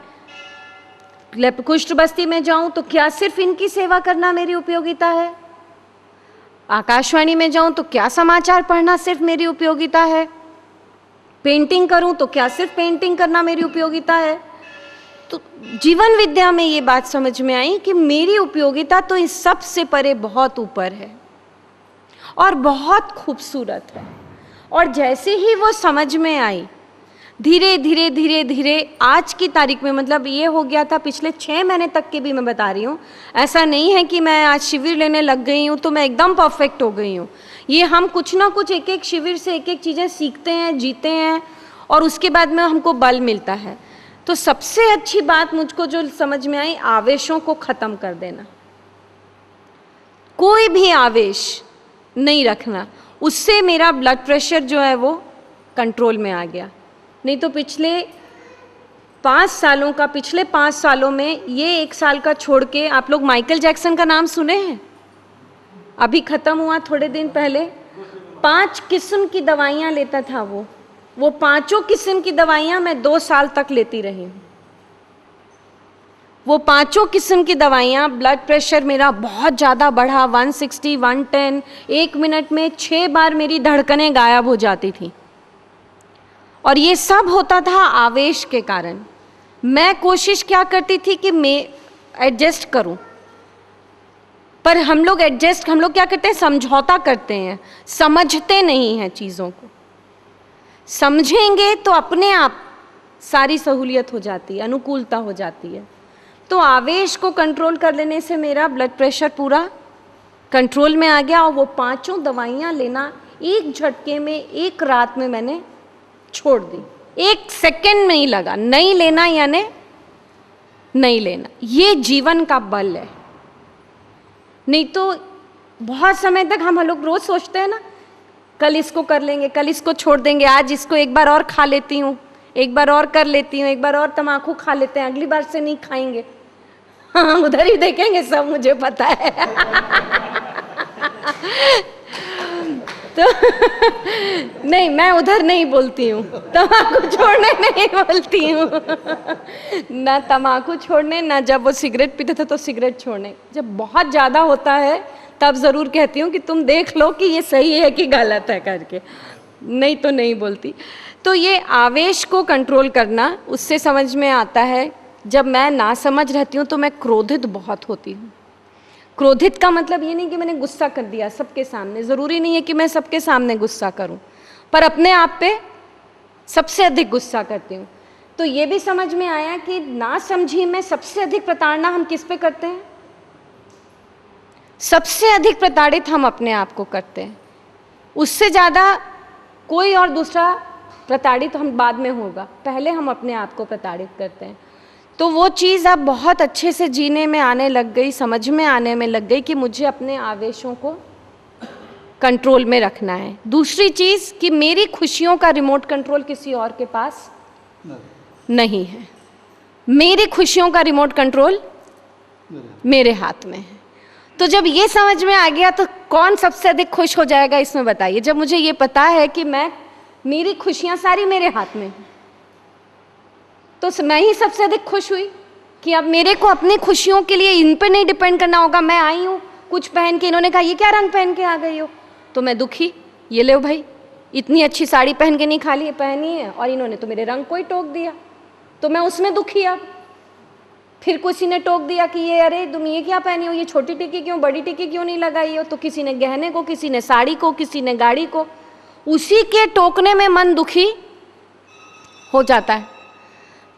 कुष्ठ बस्ती में जाऊं तो क्या सिर्फ इनकी सेवा करना मेरी उपयोगिता है? आकाशवाणी में जाऊं तो क्या समाचार पढ़ना सिर्फ मेरी उपयोगिता है? पेंटिंग करूं तो क्या सिर्फ पेंटिंग करना मेरी उपयोगिता है? तो जीवन विद्या में ये बात समझ में आई कि मेरी उपयोगिता तो इस सब से परे बहुत ऊपर है और बहुत खूबसूरत है। और जैसे ही वो समझ में आई, धीरे धीरे धीरे धीरे आज की तारीख में, मतलब ये हो गया था पिछले 6 महीने तक के भी मैं बता रही हूँ, ऐसा नहीं है कि मैं आज शिविर लेने लग गई हूँ तो मैं एकदम परफेक्ट हो गई हूँ। ये हम कुछ ना कुछ एक एक शिविर से एक एक चीज़ें सीखते हैं, जीते हैं और उसके बाद में हमको बल मिलता है। तो सबसे अच्छी बात मुझको जो समझ में आई, आवेशों को ख़त्म कर देना, कोई भी आवेश नहीं रखना। उससे मेरा ब्लड प्रेशर जो है वो कंट्रोल में आ गया। नहीं तो पिछले 5 सालों में ये 1 साल का छोड़ के, आप लोग माइकल जैक्सन का नाम सुने हैं? अभी ख़त्म हुआ थोड़े दिन पहले। 5 किस्म की दवाइयाँ लेता था वो 5 किस्म की दवाइयाँ मैं 2 साल तक लेती रही हूँ। वो 5 किस्म की दवाइयाँ, ब्लड प्रेशर मेरा बहुत ज़्यादा बढ़ा, 160, 110, 1 मिनट में 6 बार मेरी धड़कनें गायब हो जाती थी। और ये सब होता था आवेश के कारण। मैं कोशिश क्या करती थी कि मैं एडजस्ट करूं, पर हम लोग क्या करते हैं, समझौता करते हैं, समझते नहीं हैं चीज़ों को। समझेंगे तो अपने आप सारी सहूलियत हो जाती है, अनुकूलता हो जाती है। तो आवेश को कंट्रोल कर लेने से मेरा ब्लड प्रेशर पूरा कंट्रोल में आ गया और वो 5 दवाइयाँ लेना एक झटके में, एक रात में मैंने छोड़ दी। 1 सेकंड में नहीं लगा, नहीं लेना यानी नहीं लेना। ये जीवन का बल है। नहीं तो बहुत समय तक हम लोग रोज सोचते हैं ना, कल इसको कर लेंगे, कल इसको छोड़ देंगे, आज इसको एक बार और खा लेती हूँ, एक बार और कर लेती हूँ, एक बार और तम्बाकू खा लेते हैं, अगली बार से नहीं खाएंगे। हाँ, उधर ही देखेंगे सब, मुझे पता है। तो नहीं, मैं उधर नहीं बोलती हूँ, तम्बाकू छोड़ने नहीं बोलती हूँ। ना तम्बाकू छोड़ने, ना जब वो सिगरेट पीते थे तो सिगरेट छोड़ने। जब बहुत ज़्यादा होता है तब ज़रूर कहती हूँ कि तुम देख लो कि ये सही है कि गलत है करके, नहीं तो नहीं बोलती। तो ये आवेश को कंट्रोल करना, उससे समझ में आता है। जब मैं ना समझ रहती हूँ तो मैं क्रोधित बहुत होती हूँ। क्रोधित का मतलब ये नहीं कि मैंने गुस्सा कर दिया सबके सामने, ज़रूरी नहीं है कि मैं सबके सामने गुस्सा करूं, पर अपने आप पे सबसे अधिक गुस्सा करती हूँ। तो ये भी समझ में आया कि ना समझी में सबसे अधिक प्रताड़ना हम किस पे करते हैं? सबसे अधिक प्रताड़ित हम अपने आप को करते हैं। उससे ज़्यादा कोई और दूसरा प्रताड़ित हम बाद में होगा, पहले हम अपने आप को प्रताड़ित करते हैं। तो वो चीज़ अब बहुत अच्छे से जीने में आने लग गई, समझ में आने में लग गई कि मुझे अपने आवेशों को कंट्रोल में रखना है। दूसरी चीज़ कि मेरी खुशियों का रिमोट कंट्रोल किसी और के पास नहीं है। मेरी खुशियों का रिमोट कंट्रोल मेरे हाथ में है। तो जब ये समझ में आ गया तो कौन सबसे अधिक खुश हो जाएगा इसमें बताइए? जब मुझे ये पता है कि मेरी खुशियाँ सारी मेरे हाथ में हैं, तो मैं ही सबसे अधिक खुश हुई कि अब मेरे को अपनी खुशियों के लिए इन पर नहीं डिपेंड करना होगा। मैं आई हूँ कुछ पहन के, इन्होंने कहा ये क्या रंग पहन के आ गई हो, तो मैं दुखी, ये ले भाई, इतनी अच्छी साड़ी पहन के नहीं खाली पहनी है और इन्होंने तो मेरे रंग को ही टोक दिया, तो मैं उसमें दुखी। अब फिर किसी ने टोक दिया कि ये अरे तुम ये क्या पहनी हो, ये छोटी टिक्की क्यों, बड़ी टिक्की क्यों नहीं लगाई हो, तो किसी ने गहने को, किसी ने साड़ी को, किसी ने गाड़ी को, उसी के टोकने में मन दुखी हो जाता है।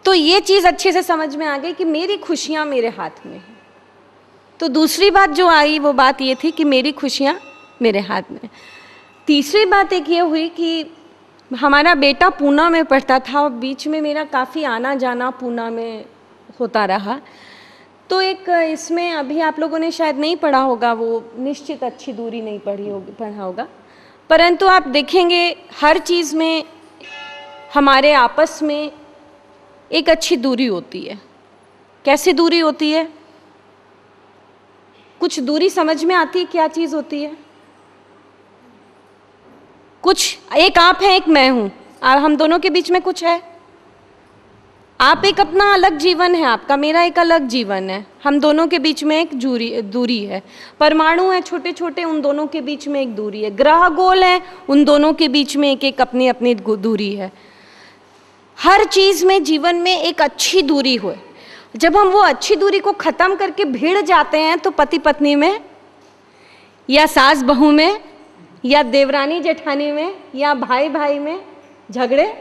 तो ये चीज़ अच्छे से समझ में आ गई कि मेरी खुशियाँ मेरे हाथ में हैं। तो दूसरी बात जो आई वो बात ये थी कि मेरी खुशियाँ मेरे हाथ में। तीसरी बात एक ये हुई कि हमारा बेटा पूना में पढ़ता था और बीच में मेरा काफ़ी आना जाना पूना में होता रहा। तो एक इसमें अभी आप लोगों ने शायद नहीं पढ़ा होगा, वो निश्चित अच्छी दूरी नहीं पढ़ा होगा, परंतु आप देखेंगे हर चीज़ में हमारे आपस में एक अच्छी दूरी होती है। कैसी दूरी होती है? कुछ दूरी समझ में आती है क्या चीज़ होती है? कुछ, एक आप हैं, एक मैं हूँ, हम दोनों के बीच में कुछ है। आप एक अपना अलग जीवन है आपका, मेरा एक अलग जीवन है, हम दोनों के बीच में एक दूरी है। परमाणु है छोटे छोटे, उन दोनों के बीच में एक दूरी है। ग्रह गोल है, उन दोनों के बीच में एक अपनी अपनी दूरी है। हर चीज़ में जीवन में एक अच्छी दूरी हो। जब हम वो अच्छी दूरी को ख़त्म करके भिड़ जाते हैं तो पति पत्नी में या सास बहू में या देवरानी जेठानी में या भाई भाई में झगड़े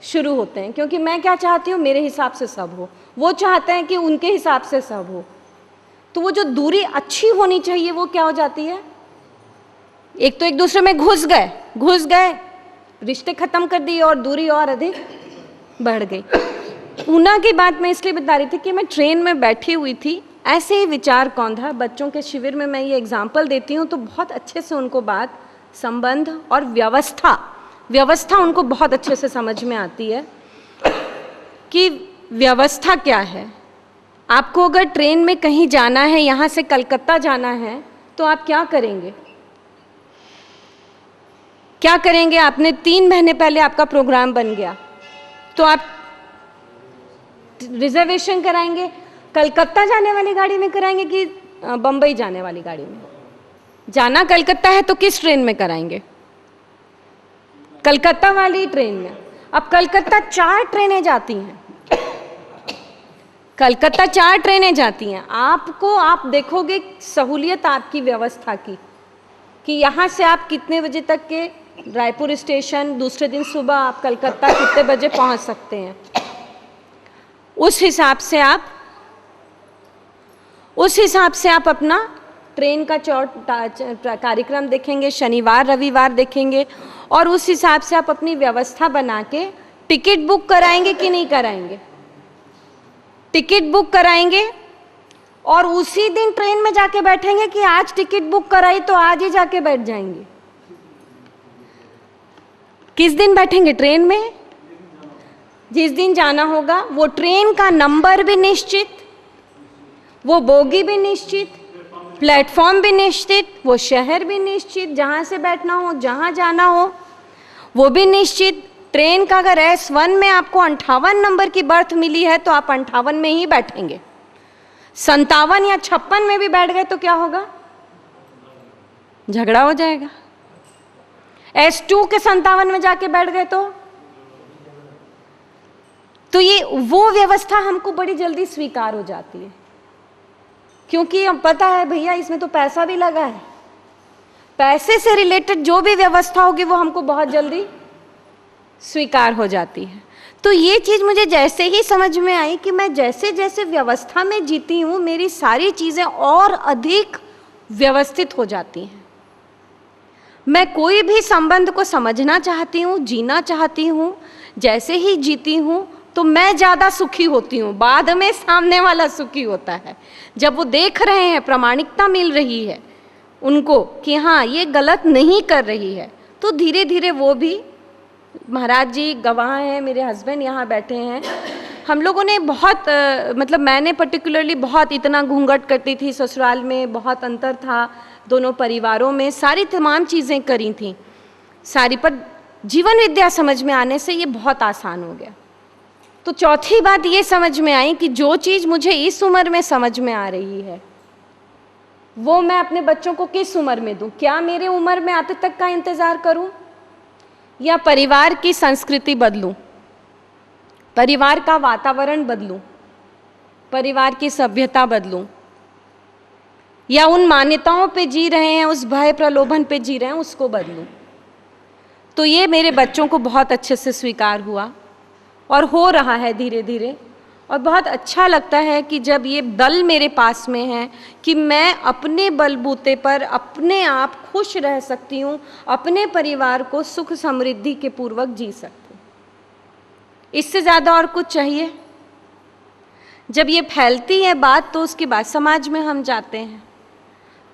शुरू होते हैं। क्योंकि मैं क्या चाहती हूँ, मेरे हिसाब से सब हो, वो चाहते हैं कि उनके हिसाब से सब हो। तो वो जो दूरी अच्छी होनी चाहिए वो क्या हो जाती है, एक तो एक दूसरे में घुस गए, रिश्ते ख़त्म कर दिए और दूरी और अधिक बढ़ गई। ऊना की बात मैं इसलिए बता रही थी कि मैं ट्रेन में बैठी हुई थी, ऐसे ही विचार कौंधा। बच्चों के शिविर में मैं ये एग्जाम्पल देती हूँ तो बहुत अच्छे से उनको बात, संबंध और व्यवस्था उनको बहुत अच्छे से समझ में आती है कि व्यवस्था क्या है। आपको अगर ट्रेन में कहीं जाना है, यहाँ से कलकत्ता जाना है, तो आप क्या करेंगे? आपने 3 महीने पहले आपका प्रोग्राम बन गया तो आप रिजर्वेशन कराएंगे, कलकत्ता जाने वाली गाड़ी में कराएंगे कि बम्बई जाने वाली गाड़ी में? जाना कलकत्ता है तो किस ट्रेन में कराएंगे? कलकत्ता वाली ट्रेन में। अब कलकत्ता 4 ट्रेनें जाती हैं, आपको, आप देखोगे सहूलियत आपकी व्यवस्था की कि यहाँ से आप कितने बजे तक के रायपुर स्टेशन, दूसरे दिन सुबह आप कलकत्ता कितने बजे पहुँच सकते हैं। उस हिसाब से आप अपना ट्रेन का कार्यक्रम देखेंगे, शनिवार रविवार देखेंगे, और उस हिसाब से आप अपनी व्यवस्था बना के टिकट बुक कराएंगे कि नहीं कराएंगे? टिकट बुक कराएंगे और उसी दिन ट्रेन में जाके बैठेंगे कि आज टिकट बुक कराई तो आज ही जाके बैठ जाएंगे? किस दिन बैठेंगे ट्रेन में? जिस दिन जाना होगा वो ट्रेन का नंबर भी निश्चित, वो बोगी भी निश्चित, प्लेटफॉर्म भी निश्चित, वो शहर भी निश्चित, जहाँ से बैठना हो, जहाँ जाना हो वो भी निश्चित। ट्रेन का अगर S1 में आपको 58 नंबर की बर्थ मिली है तो आप 58 में ही बैठेंगे। 57 या 56 में भी बैठ गए तो क्या होगा? झगड़ा हो जाएगा। S2 के 57 में जाके बैठ गए तो ये वो व्यवस्था हमको बड़ी जल्दी स्वीकार हो जाती है, क्योंकि हम पता है भैया इसमें तो पैसा भी लगा है। पैसे से रिलेटेड जो भी व्यवस्था होगी वो हमको बहुत जल्दी स्वीकार हो जाती है। तो ये चीज़ मुझे जैसे ही समझ में आई कि मैं जैसे जैसे व्यवस्था में जीती हूँ, मेरी सारी चीज़ें और अधिक व्यवस्थित हो जाती हैं। मैं कोई भी संबंध को समझना चाहती हूँ, जीना चाहती हूँ, जैसे ही जीती हूँ तो मैं ज़्यादा सुखी होती हूँ। बाद में सामने वाला सुखी होता है, जब वो देख रहे हैं, प्रामाणिकता मिल रही है उनको कि हाँ ये गलत नहीं कर रही है, तो धीरे धीरे वो भी, महाराज जी गवाह हैं, मेरे हस्बैंड यहाँ बैठे हैं, हम लोगों ने बहुत मतलब मैंने पर्टिकुलरली बहुत, इतना घूंघट करती थी ससुराल में, बहुत अंतर था दोनों परिवारों में, सारी तमाम चीज़ें करी थी सारी, पर जीवन विद्या समझ में आने से ये बहुत आसान हो गया। तो चौथी बात ये समझ में आई कि जो चीज़ मुझे इस उम्र में समझ में आ रही है वो मैं अपने बच्चों को किस उम्र में दूं? क्या मेरे उम्र में आते तक का इंतज़ार करूं या परिवार की संस्कृति बदलूं, परिवार का वातावरण बदलूं, परिवार की सभ्यता बदलूं, या उन मान्यताओं पे जी रहे हैं, उस भय प्रलोभन पे जी रहे हैं, उसको बदलूं? तो ये मेरे बच्चों को बहुत अच्छे से स्वीकार हुआ और हो रहा है धीरे धीरे। और बहुत अच्छा लगता है कि जब ये दल मेरे पास में है कि मैं अपने बलबूते पर अपने आप खुश रह सकती हूँ, अपने परिवार को सुख समृद्धि के पूर्वक जी सकती हूँ। इससे ज़्यादा और कुछ चाहिए? जब ये फैलती है बात तो उसके बाद समाज में हम जाते हैं।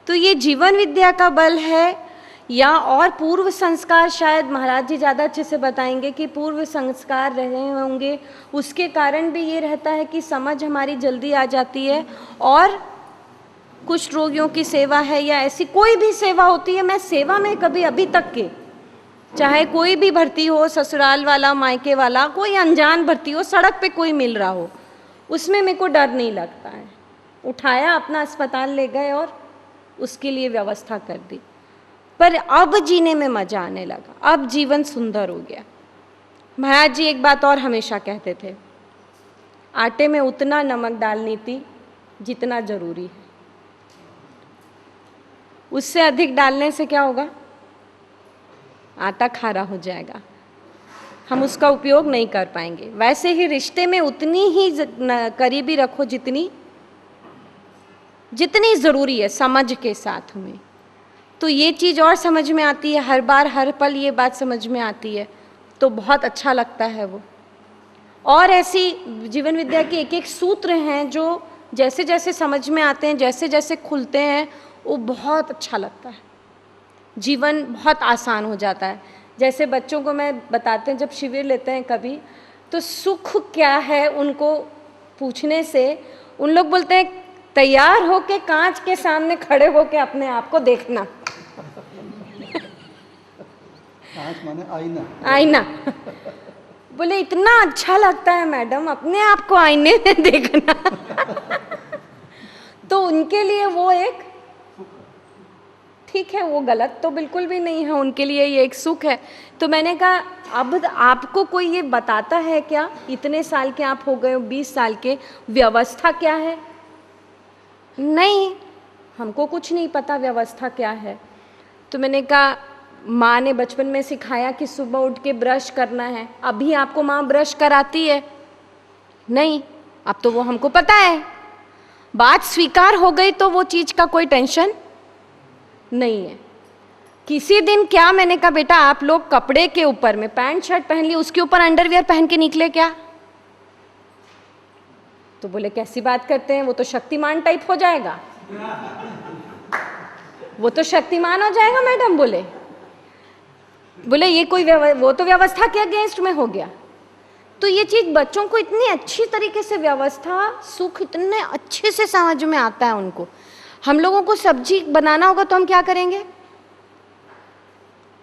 तो ये जीवन विद्या का बल है या और पूर्व संस्कार, शायद महाराज जी ज़्यादा अच्छे से बताएंगे कि पूर्व संस्कार रहे होंगे, उसके कारण भी ये रहता है कि समझ हमारी जल्दी आ जाती है। और कुछ रोगियों की सेवा है या ऐसी कोई भी सेवा होती है, मैं सेवा में कभी अभी तक के, चाहे कोई भी भर्ती हो, ससुराल वाला, मायके वाला, कोई अनजान भर्ती हो, सड़क पे कोई मिल रहा हो, उसमें मेरे को डर नहीं लगता है। उठाया, अपना अस्पताल ले गए और उसके लिए व्यवस्था कर दी। पर अब जीने में मज़ा आने लगा, अब जीवन सुंदर हो गया। महाराज जी एक बात और हमेशा कहते थे, आटे में उतना नमक डालनी थी जितना ज़रूरी है। उससे अधिक डालने से क्या होगा? आटा खारा हो जाएगा, हम उसका उपयोग नहीं कर पाएंगे। वैसे ही रिश्ते में उतनी ही करीबी रखो जितनी ज़रूरी है, समझ के साथ हमें। तो ये चीज़ और समझ में आती है, हर बार हर पल ये बात समझ में आती है, तो बहुत अच्छा लगता है वो। और ऐसी जीवन विद्या के एक एक सूत्र हैं जो जैसे जैसे समझ में आते हैं, जैसे जैसे खुलते हैं, वो बहुत अच्छा लगता है, जीवन बहुत आसान हो जाता है। जैसे बच्चों को मैं बताते हैं, जब शिविर लेते हैं कभी, तो सुख क्या है उनको पूछने से उन लोग बोलते हैं तैयार हो के कांच के सामने खड़े हो के अपने आप को देखना। कांच माने आईना। आईना। बोले इतना अच्छा लगता है मैडम अपने आप को आईने में देखना। तो उनके लिए वो एक, ठीक है वो गलत तो बिल्कुल भी नहीं है, उनके लिए ये एक सुख है। तो मैंने कहा अब आपको कोई ये बताता है क्या, इतने साल के आप हो गए हो, 20 साल के, व्यवस्था क्या है? नहीं, हमको कुछ नहीं पता व्यवस्था क्या है। तो मैंने कहा माँ ने बचपन में सिखाया कि सुबह उठ के ब्रश करना है, अभी आपको माँ ब्रश कराती है? नहीं, अब तो वो हमको पता है। बात स्वीकार हो गई तो वो चीज़ का कोई टेंशन नहीं है। किसी दिन क्या मैंने कहा बेटा आप लोग कपड़े के ऊपर में पैंट शर्ट पहन ली, उसके ऊपर अंडरवियर पहन के निकले क्या? तो बोले कैसी बात करते हैं, वो तो शक्तिमान टाइप हो जाएगा। वो तो शक्तिमान हो जाएगा मैडम। बोले ये कोई वो तो व्यवस्था के अगेंस्ट में हो गया। तो ये चीज़ बच्चों को इतनी अच्छी तरीके से व्यवस्था सुख इतने अच्छे से समझ में आता है उनको। हम लोगों को सब्जी बनाना होगा तो हम क्या करेंगे?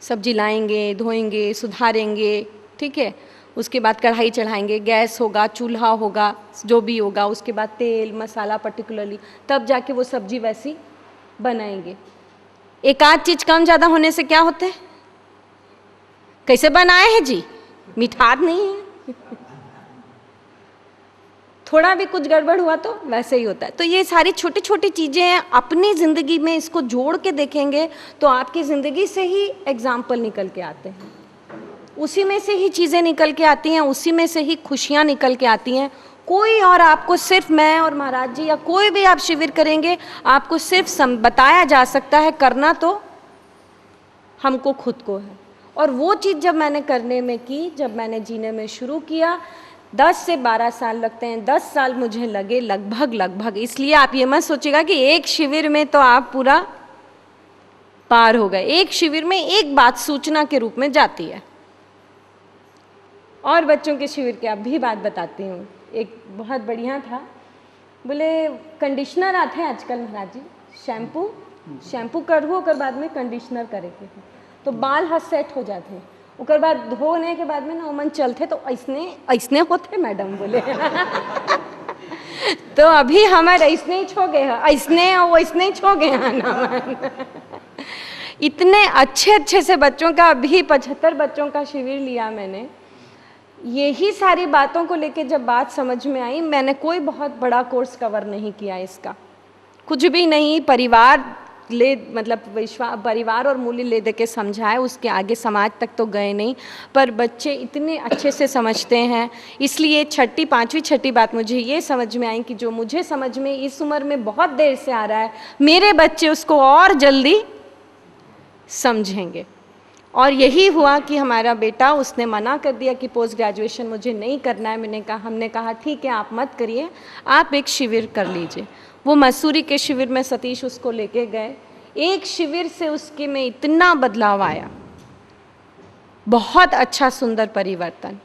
सब्जी लाएंगे, धोएंगे, सुधारेंगे, ठीक है, उसके बाद कढ़ाई चढ़ाएंगे, गैस होगा, चूल्हा होगा, जो भी होगा, उसके बाद तेल मसाला पर्टिकुलरली, तब जाके वो सब्जी वैसी बनाएंगे। एक आध चीज़ कम ज़्यादा होने से क्या होते हैं? कैसे बनाए हैं जी, मिठास नहीं है। थोड़ा भी कुछ गड़बड़ हुआ तो वैसे ही होता है। तो ये सारी छोटी छोटी चीज़ें हैं, अपनी ज़िंदगी में इसको जोड़ के देखेंगे तो आपकी ज़िंदगी से ही एग्जाम्पल निकल के आते हैं, उसी में से ही चीज़ें निकल के आती हैं, उसी में से ही खुशियाँ निकल के आती हैं। कोई और आपको, सिर्फ मैं और महाराज जी या कोई भी आप शिविर करेंगे, आपको सिर्फ बताया जा सकता है, करना तो हमको खुद को है। और वो चीज़ जब मैंने करने में की, जब मैंने जीने में शुरू किया, 10 से 12 साल लगते हैं, 10 साल मुझे लगे लगभग। इसलिए आप ये मत सोचिएगा कि एक शिविर में तो आप पूरा पार हो गए। एक शिविर में एक बात सूचना के रूप में जाती है। और बच्चों के शिविर की अभी बात बताती हूँ। एक बहुत बढ़िया था, बोले कंडीशनर आते हैं आजकल महाराज जी, शैम्पू करहु ओकर बाद में कंडीशनर करे के तो बाल हाथ सेट हो जाते हैं। ओकर बाद धोने के बाद में ना ओमन चलते तो ऐसने होते मैडम बोले। तो अभी हमारे ऐसने ही छो गए हैं, ऐसने और वैसने ही छो गए हैं ना। इतने अच्छे से बच्चों का, अभी 75 बच्चों का शिविर लिया मैंने। यही सारी बातों को लेके जब बात समझ में आई, मैंने कोई बहुत बड़ा कोर्स कवर नहीं किया इसका, कुछ भी नहीं। परिवार और मूल्य ले दे के समझाए, उसके आगे समाज तक तो गए नहीं, पर बच्चे इतने अच्छे से समझते हैं। इसलिए पांचवी छठी बात मुझे ये समझ में आई कि जो मुझे समझ में इस उम्र में बहुत देर से आ रहा है, मेरे बच्चे उसको और जल्दी समझेंगे। और यही हुआ कि हमारा बेटा, उसने मना कर दिया कि पोस्ट ग्रेजुएशन मुझे नहीं करना है। हमने कहा ठीक है आप मत करिए, आप एक शिविर कर लीजिए। वो मसूरी के शिविर में सतीश उसको लेके गए। एक शिविर से उसके में इतना बदलाव आया, बहुत अच्छा सुंदर परिवर्तन।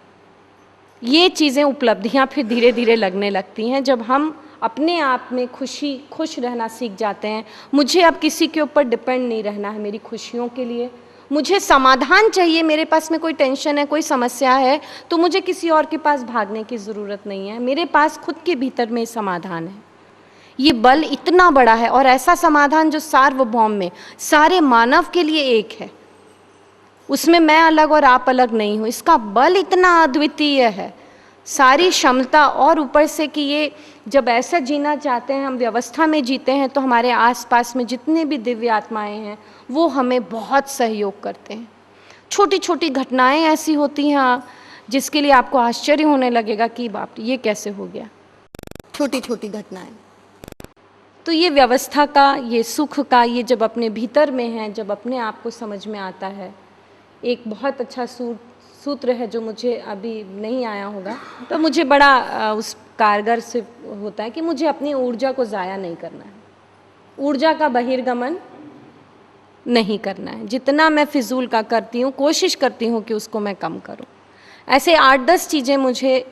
ये चीज़ें, उपलब्धियां फिर धीरे धीरे लगने लगती हैं जब हम अपने आप में खुश रहना सीख जाते हैं। मुझे अब किसी के ऊपर डिपेंड नहीं रहना है मेरी खुशियों के लिए। मुझे समाधान चाहिए, मेरे पास में कोई टेंशन है, कोई समस्या है, तो मुझे किसी और के पास भागने की ज़रूरत नहीं है। मेरे पास खुद के भीतर में समाधान है। ये बल इतना बड़ा है, और ऐसा समाधान जो सार्वभौम में सारे मानव के लिए एक है, उसमें मैं अलग और आप अलग नहीं हूँ। इसका बल इतना अद्वितीय है, सारी क्षमता, और ऊपर से कि ये जब ऐसा जीना चाहते हैं, हम व्यवस्था में जीते हैं, तो हमारे आसपास में जितने भी दिव्य आत्माएं हैं वो हमें बहुत सहयोग करते हैं। छोटी छोटी घटनाएं ऐसी होती हैं जिसके लिए आपको आश्चर्य होने लगेगा कि बाप रे, ये कैसे हो गया, छोटी छोटी घटनाएं। तो ये व्यवस्था का, ये सुख का, ये जब अपने भीतर में है, जब अपने आप को समझ में आता है। एक बहुत अच्छा सूत्र है जो मुझे अभी नहीं आया होगा, तो मुझे बड़ा उस कारगर से होता है कि मुझे अपनी ऊर्जा को ज़ाया नहीं करना है, ऊर्जा का बहिर्गमन नहीं करना है। जितना मैं फिजूल का करती हूँ, कोशिश करती हूँ कि उसको मैं कम करूँ। ऐसे 8-10 चीज़ें मुझे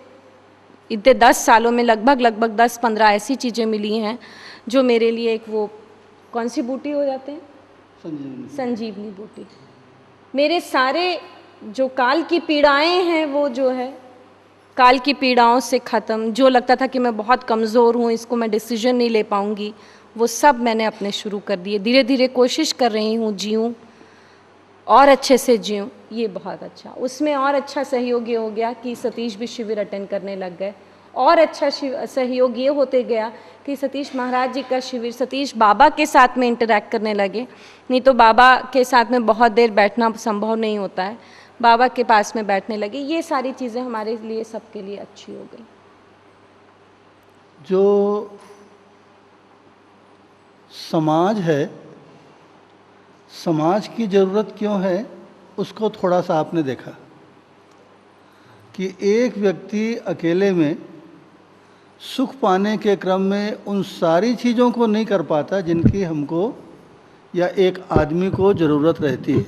इतने 10 सालों में लगभग 10-15 ऐसी चीज़ें मिली हैं जो मेरे लिए एक, वो कौन सी बूटी हो जाते हैं, संजीवनी बूटी। मेरे सारे जो काल की पीड़ाएं हैं, वो जो है काल की पीड़ाओं से ख़त्म, जो लगता था कि मैं बहुत कमज़ोर हूँ, इसको मैं डिसीजन नहीं ले पाऊँगी, वो सब मैंने अपने शुरू कर दिए। धीरे धीरे कोशिश कर रही हूँ जीऊँ और अच्छे से जीऊँ। ये बहुत अच्छा, उसमें और अच्छा सहयोग ये हो गया कि सतीश भी शिविर अटेंड करने लग गए, और अच्छा सहयोग ये होते गया कि सतीश महाराज जी का शिविर, सतीश बाबा के साथ में इंटरैक्ट करने लगे। नहीं तो बाबा के साथ में बहुत देर बैठना संभव नहीं होता है, बाबा के पास में बैठने लगे। ये सारी चीज़ें हमारे लिए, सबके लिए अच्छी हो गई। जो समाज है, समाज की ज़रूरत क्यों है, उसको थोड़ा सा आपने देखा कि एक व्यक्ति अकेले में सुख पाने के क्रम में उन सारी चीज़ों को नहीं कर पाता जिनकी हमको या एक आदमी को ज़रूरत रहती है,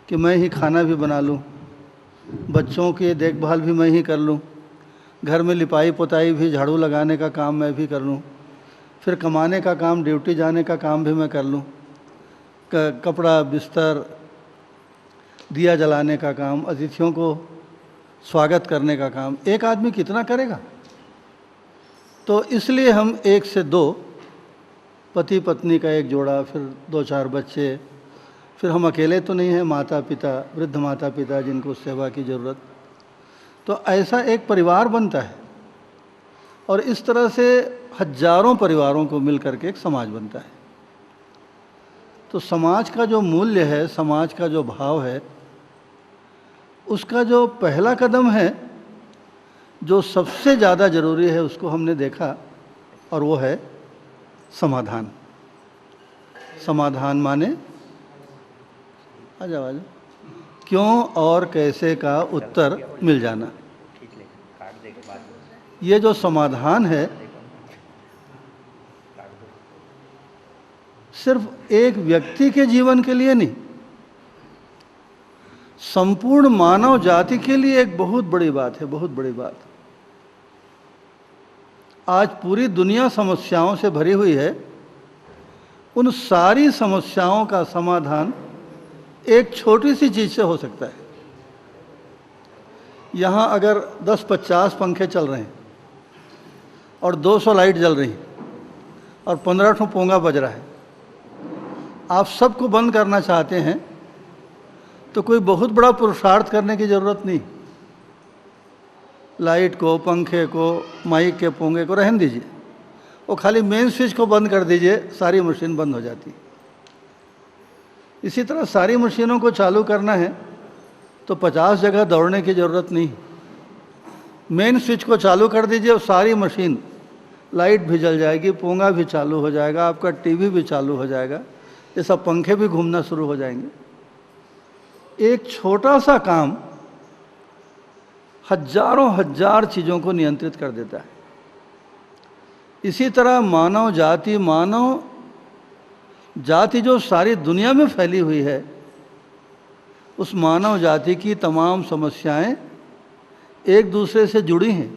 कि मैं ही खाना भी बना लूँ, बच्चों की देखभाल भी मैं ही कर लूँ, घर में लिपाई पोताई भी, झाड़ू लगाने का काम मैं भी कर लूँ, फिर कमाने का काम, ड्यूटी जाने का काम भी मैं कर लूँ, कपड़ा बिस्तर, दिया जलाने का काम, अतिथियों को स्वागत करने का काम एक आदमी कितना करेगा। तो इसलिए हम 1 से 2 पति पत्नी का एक जोड़ा, फिर 2-4 बच्चे, फिर हम अकेले तो नहीं हैं, माता पिता, वृद्ध माता पिता जिनको सेवा की ज़रूरत, तो ऐसा एक परिवार बनता है। और इस तरह से हजारों परिवारों को मिल करके एक समाज बनता है। तो समाज का जो मूल्य है, समाज का जो भाव है, उसका जो पहला कदम है, जो सबसे ज़्यादा ज़रूरी है, उसको हमने देखा, और वो है समाधान। समाधान माने, आ जाओ, क्यों और कैसे का उत्तर मिल जाना। ये जो समाधान है, सिर्फ एक व्यक्ति के जीवन के लिए नहीं, संपूर्ण मानव जाति के लिए एक बहुत बड़ी बात है, बहुत बड़ी बात। आज पूरी दुनिया समस्याओं से भरी हुई है, उन सारी समस्याओं का समाधान एक छोटी सी चीज़ से हो सकता है। यहाँ अगर 10-50 पंखे चल रहे हैं और 200 लाइट जल रही और 15 ठो पोंगा बज रहा है, आप सबको बंद करना चाहते हैं तो कोई बहुत बड़ा पुरुषार्थ करने की ज़रूरत नहीं। लाइट को, पंखे को, माइक के पोंगे को रहने दीजिए, वो खाली मेन स्विच को बंद कर दीजिए, सारी मशीन बंद हो जाती है। इसी तरह सारी मशीनों को चालू करना है तो 50 जगह दौड़ने की ज़रूरत नहीं, मेन स्विच को चालू कर दीजिए और सारी मशीन, लाइट भी जल जाएगी, पोंगा भी चालू हो जाएगा, आपका टीवी भी चालू हो जाएगा, ये सब पंखे भी घूमना शुरू हो जाएंगे। एक छोटा सा काम हजारों हजार चीज़ों को नियंत्रित कर देता है। इसी तरह मानव जाति जो सारी दुनिया में फैली हुई है, उस मानव जाति की तमाम समस्याएं एक दूसरे से जुड़ी हैं।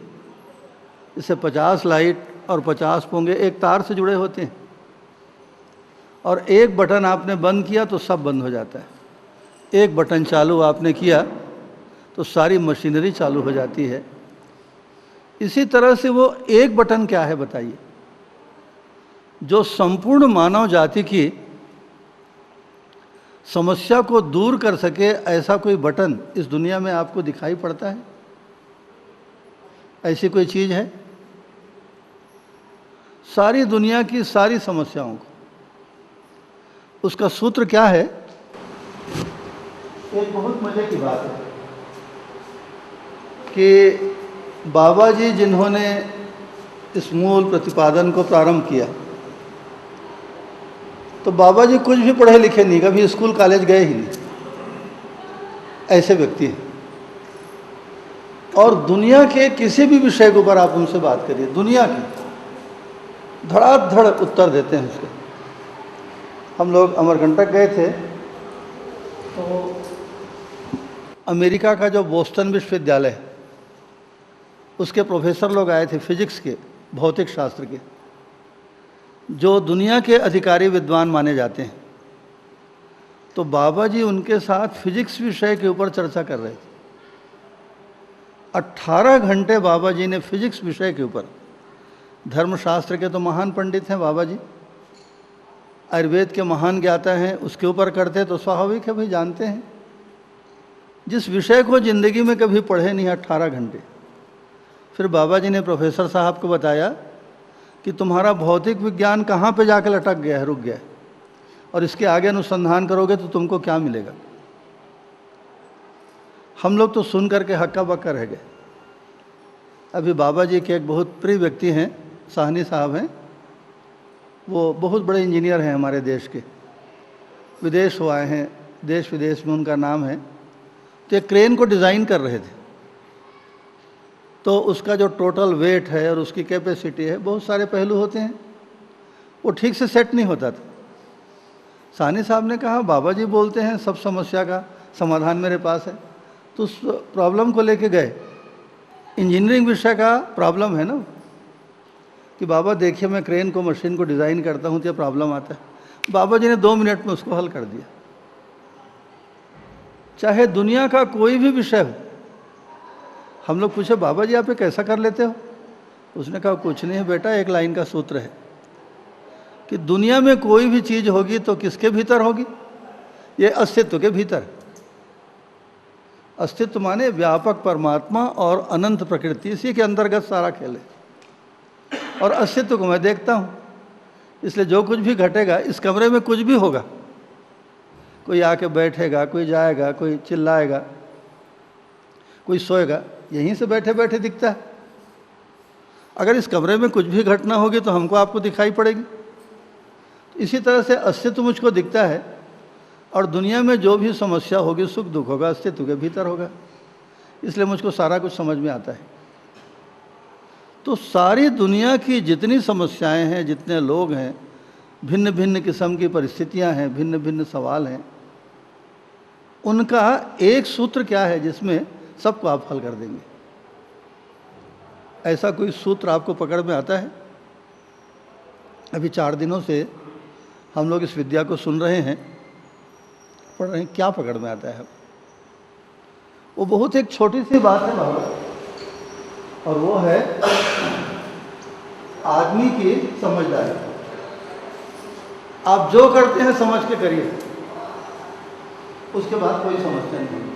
जैसे 50 लाइट और 50 पोंगे एक तार से जुड़े होते हैं, और एक बटन आपने बंद किया तो सब बंद हो जाता है, एक बटन चालू आपने किया तो सारी मशीनरी चालू हो जाती है। इसी तरह से वो एक बटन क्या है बताइए, जो संपूर्ण मानव जाति की समस्या को दूर कर सके, ऐसा कोई बटन इस दुनिया में आपको दिखाई पड़ता है? ऐसी कोई चीज़ है? सारी दुनिया की सारी समस्याओं को, उसका सूत्र क्या है? एक बहुत मज़े की बात है कि बाबा जी जिन्होंने इस मूल प्रतिपादन को प्रारंभ किया, तो बाबा जी कुछ भी पढ़े लिखे नहीं, कभी स्कूल कॉलेज गए ही नहीं, ऐसे व्यक्ति हैं। और दुनिया के किसी भी विषय के ऊपर आप उनसे बात करिए, दुनिया की, धड़ाधड़ उत्तर देते हैं उसके। हम लोग अमरकंटक गए थे, तो अमेरिका का जो बोस्टन विश्वविद्यालय है, उसके प्रोफेसर लोग आए थे, फिजिक्स के, भौतिक शास्त्र के, जो दुनिया के अधिकारी विद्वान माने जाते हैं। तो बाबा जी उनके साथ फिजिक्स विषय के ऊपर चर्चा कर रहे थे। 18 घंटे बाबा जी ने फिजिक्स विषय के ऊपर, धर्मशास्त्र के तो महान पंडित हैं बाबा जी, आयुर्वेद के महान ज्ञाता हैं, उसके ऊपर करते तो स्वाभाविक है भाई, जानते हैं। जिस विषय को ज़िंदगी में कभी पढ़े नहीं, 18 घंटे। फिर बाबा जी ने प्रोफेसर साहब को बताया कि तुम्हारा भौतिक विज्ञान कहाँ पे जाकर लटक गया है, रुक गया है, और इसके आगे अनुसंधान करोगे तो तुमको क्या मिलेगा। हम लोग तो सुन करके हक्का बक्का रह गए। अभी बाबा जी के एक बहुत प्रिय व्यक्ति हैं, साहनी साहब हैं, वो बहुत बड़े इंजीनियर हैं हमारे देश के, विदेश हो आए हैं, देश विदेश में उनका नाम है। तो एक क्रेन को डिज़ाइन कर रहे थे, तो उसका जो टोटल वेट है और उसकी कैपेसिटी है, बहुत सारे पहलू होते हैं, वो ठीक से सेट नहीं होता था। साहनी साहब ने कहा बाबा जी बोलते हैं सब समस्या का समाधान मेरे पास है, तो उस प्रॉब्लम को लेके गए। इंजीनियरिंग विषय का प्रॉब्लम है ना, कि बाबा देखिए मैं क्रेन को, मशीन को डिज़ाइन करता हूँ तो ये प्रॉब्लम आता है। बाबा जी ने 2 मिनट में उसको हल कर दिया। चाहे दुनिया का कोई भी विषय हो, हम लोग पूछे बाबा जी आप ये कैसा कर लेते हो? उसने कहा कुछ नहीं है बेटा, एक लाइन का सूत्र है कि दुनिया में कोई भी चीज़ होगी तो किसके भीतर होगी? ये अस्तित्व के भीतर। अस्तित्व माने व्यापक परमात्मा और अनंत प्रकृति, इसी के अंतर्गत सारा खेल है। और अस्तित्व को मैं देखता हूँ, इसलिए जो कुछ भी घटेगा, इस कमरे में कुछ भी होगा, कोई आके बैठेगा, कोई जाएगा, कोई चिल्लाएगा, कोई सोएगा, यहीं से बैठे बैठे दिखता है। अगर इस कमरे में कुछ भी घटना होगी तो हमको आपको दिखाई पड़ेगी। इसी तरह से अस्तित्व मुझको दिखता है, और दुनिया में जो भी समस्या होगी, सुख दुख होगा, अस्तित्व के भीतर होगा, इसलिए मुझको सारा कुछ समझ में आता है। तो सारी दुनिया की जितनी समस्याएं हैं, जितने लोग हैं, भिन्न भिन्न किस्म की परिस्थितियां हैं, भिन्न भिन्न सवाल हैं, उनका एक सूत्र क्या है जिसमें सबको आप हल कर देंगे? ऐसा कोई सूत्र आपको पकड़ में आता है? अभी 4 दिनों से हम लोग इस विद्या को सुन रहे हैं, पढ़ रहे हैं, क्या पकड़ में आता है? वो बहुत एक छोटी सी बात है बाबा, और वो है आदमी की समझदारी। आप जो करते हैं समझ के करिए, उसके बाद कोई समस्या नहीं।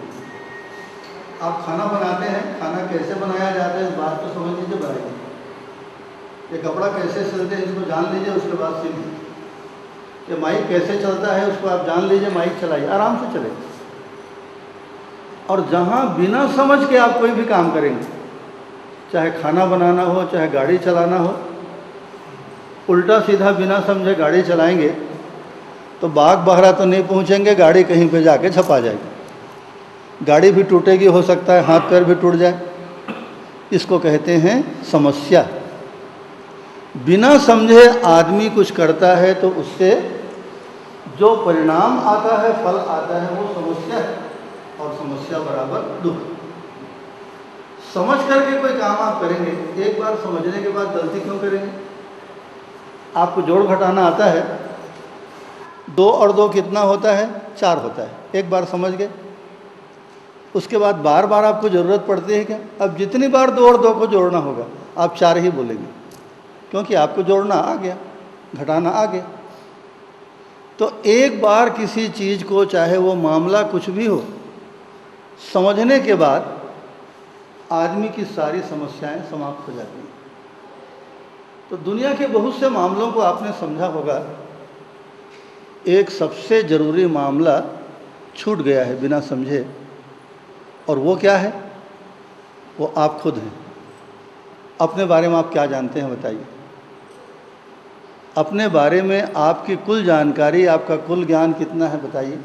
आप खाना बनाते हैं, खाना कैसे बनाया जाता है इस बात को समझ लीजिए, बनाइए। ये कपड़ा कैसे सिलते हैं इसको जान लीजिए, उसके बाद सिलिए। ये माइक कैसे चलता है उसको आप जान लीजिए, माइक चलाइए, आराम से चले। और जहाँ बिना समझ के आप कोई भी काम करेंगे, चाहे खाना बनाना हो, चाहे गाड़ी चलाना हो, उल्टा सीधा बिना समझे गाड़ी चलाएंगे तो बाग बहरा तो नहीं पहुँचेंगे, गाड़ी कहीं पे जाके छपा जाएगी, गाड़ी भी टूटेगी, हो सकता है हाथ पैर भी टूट जाए। इसको कहते हैं समस्या। बिना समझे आदमी कुछ करता है तो उससे जो परिणाम आता है, फल आता है, वो समस्या है, और समस्या बराबर दुख। समझ करके कोई काम आप करेंगे, एक बार समझने के बाद गलती क्यों करेंगे? आपको जोड़ घटाना आता है, 2 और 2 कितना होता है? 4 होता है। एक बार समझ गए, उसके बाद बार बार आपको ज़रूरत पड़ती है क्या? अब जितनी बार 2 और 2 को जोड़ना होगा आप 4 ही बोलेंगे, क्योंकि आपको जोड़ना आ गया, घटाना आ गया। तो एक बार किसी चीज़ को, चाहे वो मामला कुछ भी हो, समझने के बाद आदमी की सारी समस्याएं समाप्त हो जाती हैं। तो दुनिया के बहुत से मामलों को आपने समझा होगा, एक सबसे ज़रूरी मामला छूट गया है बिना समझे, और वो क्या है? वो आप खुद हैं। अपने बारे में आप क्या जानते हैं बताइए? अपने बारे में आपकी कुल जानकारी, आपका कुल ज्ञान कितना है बताइए?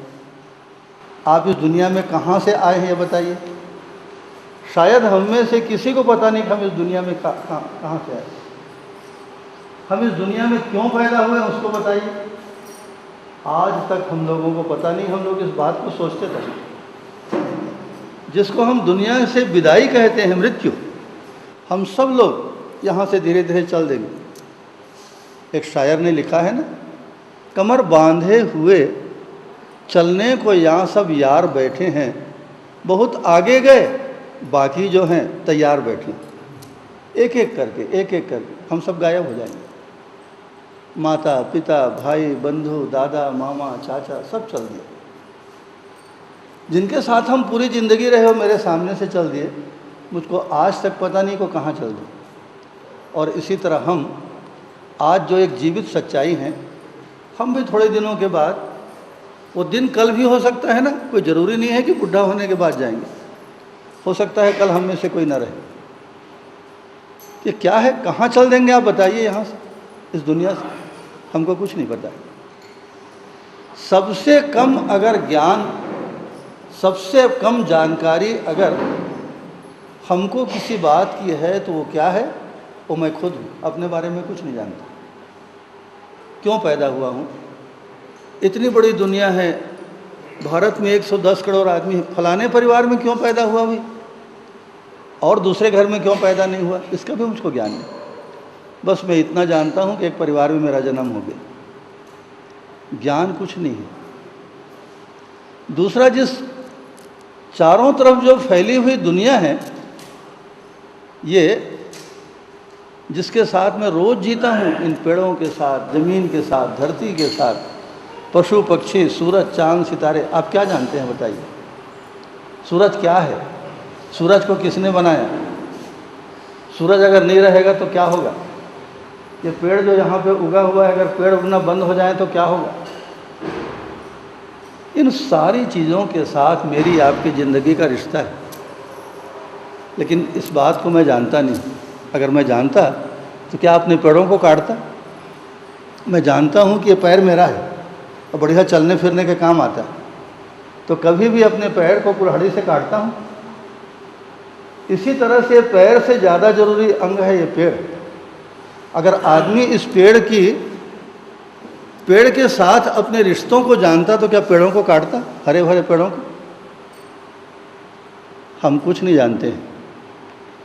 आप इस दुनिया में कहाँ से आए हैं ये बताइए? शायद हम में से किसी को पता नहीं कि हम इस दुनिया में कहाँ से आए, हम इस दुनिया में क्यों पैदा हुए उसको बताइए। आज तक हम लोगों को पता नहीं, हम लोग इस बात को सोचते थे। जिसको हम दुनिया से विदाई कहते हैं, मृत्यु, हम सब लोग यहाँ से धीरे धीरे चल देंगे। एक शायर ने लिखा है ना, कमर बांधे हुए चलने को यहाँ सब यार बैठे हैं, बहुत आगे गए बाकी जो हैं तैयार बैठे। एक एक करके हम सब गायब हो जाएंगे। माता पिता भाई बंधु दादा मामा चाचा सब चल दिए। जिनके साथ हम पूरी ज़िंदगी रहे हो मेरे सामने से चल दिए, मुझको आज तक पता नहीं को कहाँ चल दिए। और इसी तरह हम आज जो एक जीवित सच्चाई हैं, हम भी थोड़े दिनों के बाद, वो दिन कल भी हो सकता है ना, कोई ज़रूरी नहीं है कि बुढ़ा होने के बाद जाएंगे, हो सकता है कल हम में से कोई ना रहे। ये क्या है, कहाँ चल देंगे आप बताइए? यहाँ से, इस दुनिया से हमको कुछ नहीं पता है। सबसे कम अगर ज्ञान, सबसे कम जानकारी अगर हमको किसी बात की है तो वो क्या है? वो मैं खुद हूँ, अपने बारे में कुछ नहीं जानता। क्यों पैदा हुआ हूँ? इतनी बड़ी दुनिया है, भारत में 110 करोड़ आदमी है, फलाने परिवार में क्यों पैदा हुआ भाई, और दूसरे घर में क्यों पैदा नहीं हुआ, इसका भी मुझको ज्ञान नहीं। बस मैं इतना जानता हूँ कि एक परिवार में मेरा जन्म हो गया। ज्ञान कुछ नहीं है। दूसरा, जिस चारों तरफ जो फैली हुई दुनिया है, ये जिसके साथ मैं रोज़ जीता हूँ, इन पेड़ों के साथ, ज़मीन के साथ, धरती के साथ, पशु पक्षी, सूरज चांद सितारे, आप क्या जानते हैं बताइए? सूरज क्या है? सूरज को किसने बनाया? सूरज अगर नहीं रहेगा तो क्या होगा? ये पेड़ जो यहाँ पे उगा हुआ है, अगर पेड़ उगना बंद हो जाए तो क्या होगा? इन सारी चीज़ों के साथ मेरी आपकी ज़िंदगी का रिश्ता है, लेकिन इस बात को मैं जानता नहीं। अगर मैं जानता तो क्या अपने पैरों को काटता? मैं जानता हूँ कि ये पैर मेरा है और बढ़िया चलने फिरने के काम आता है, तो कभी भी अपने पैर को कुल्हाड़ी से काटता हूँ? इसी तरह से पैर से ज़्यादा ज़रूरी अंग है ये पेड़। अगर आदमी इस पेड़ के साथ अपने रिश्तों को जानता तो क्या पेड़ों को काटता, हरे भरे पेड़ों को? हम कुछ नहीं जानते हैं,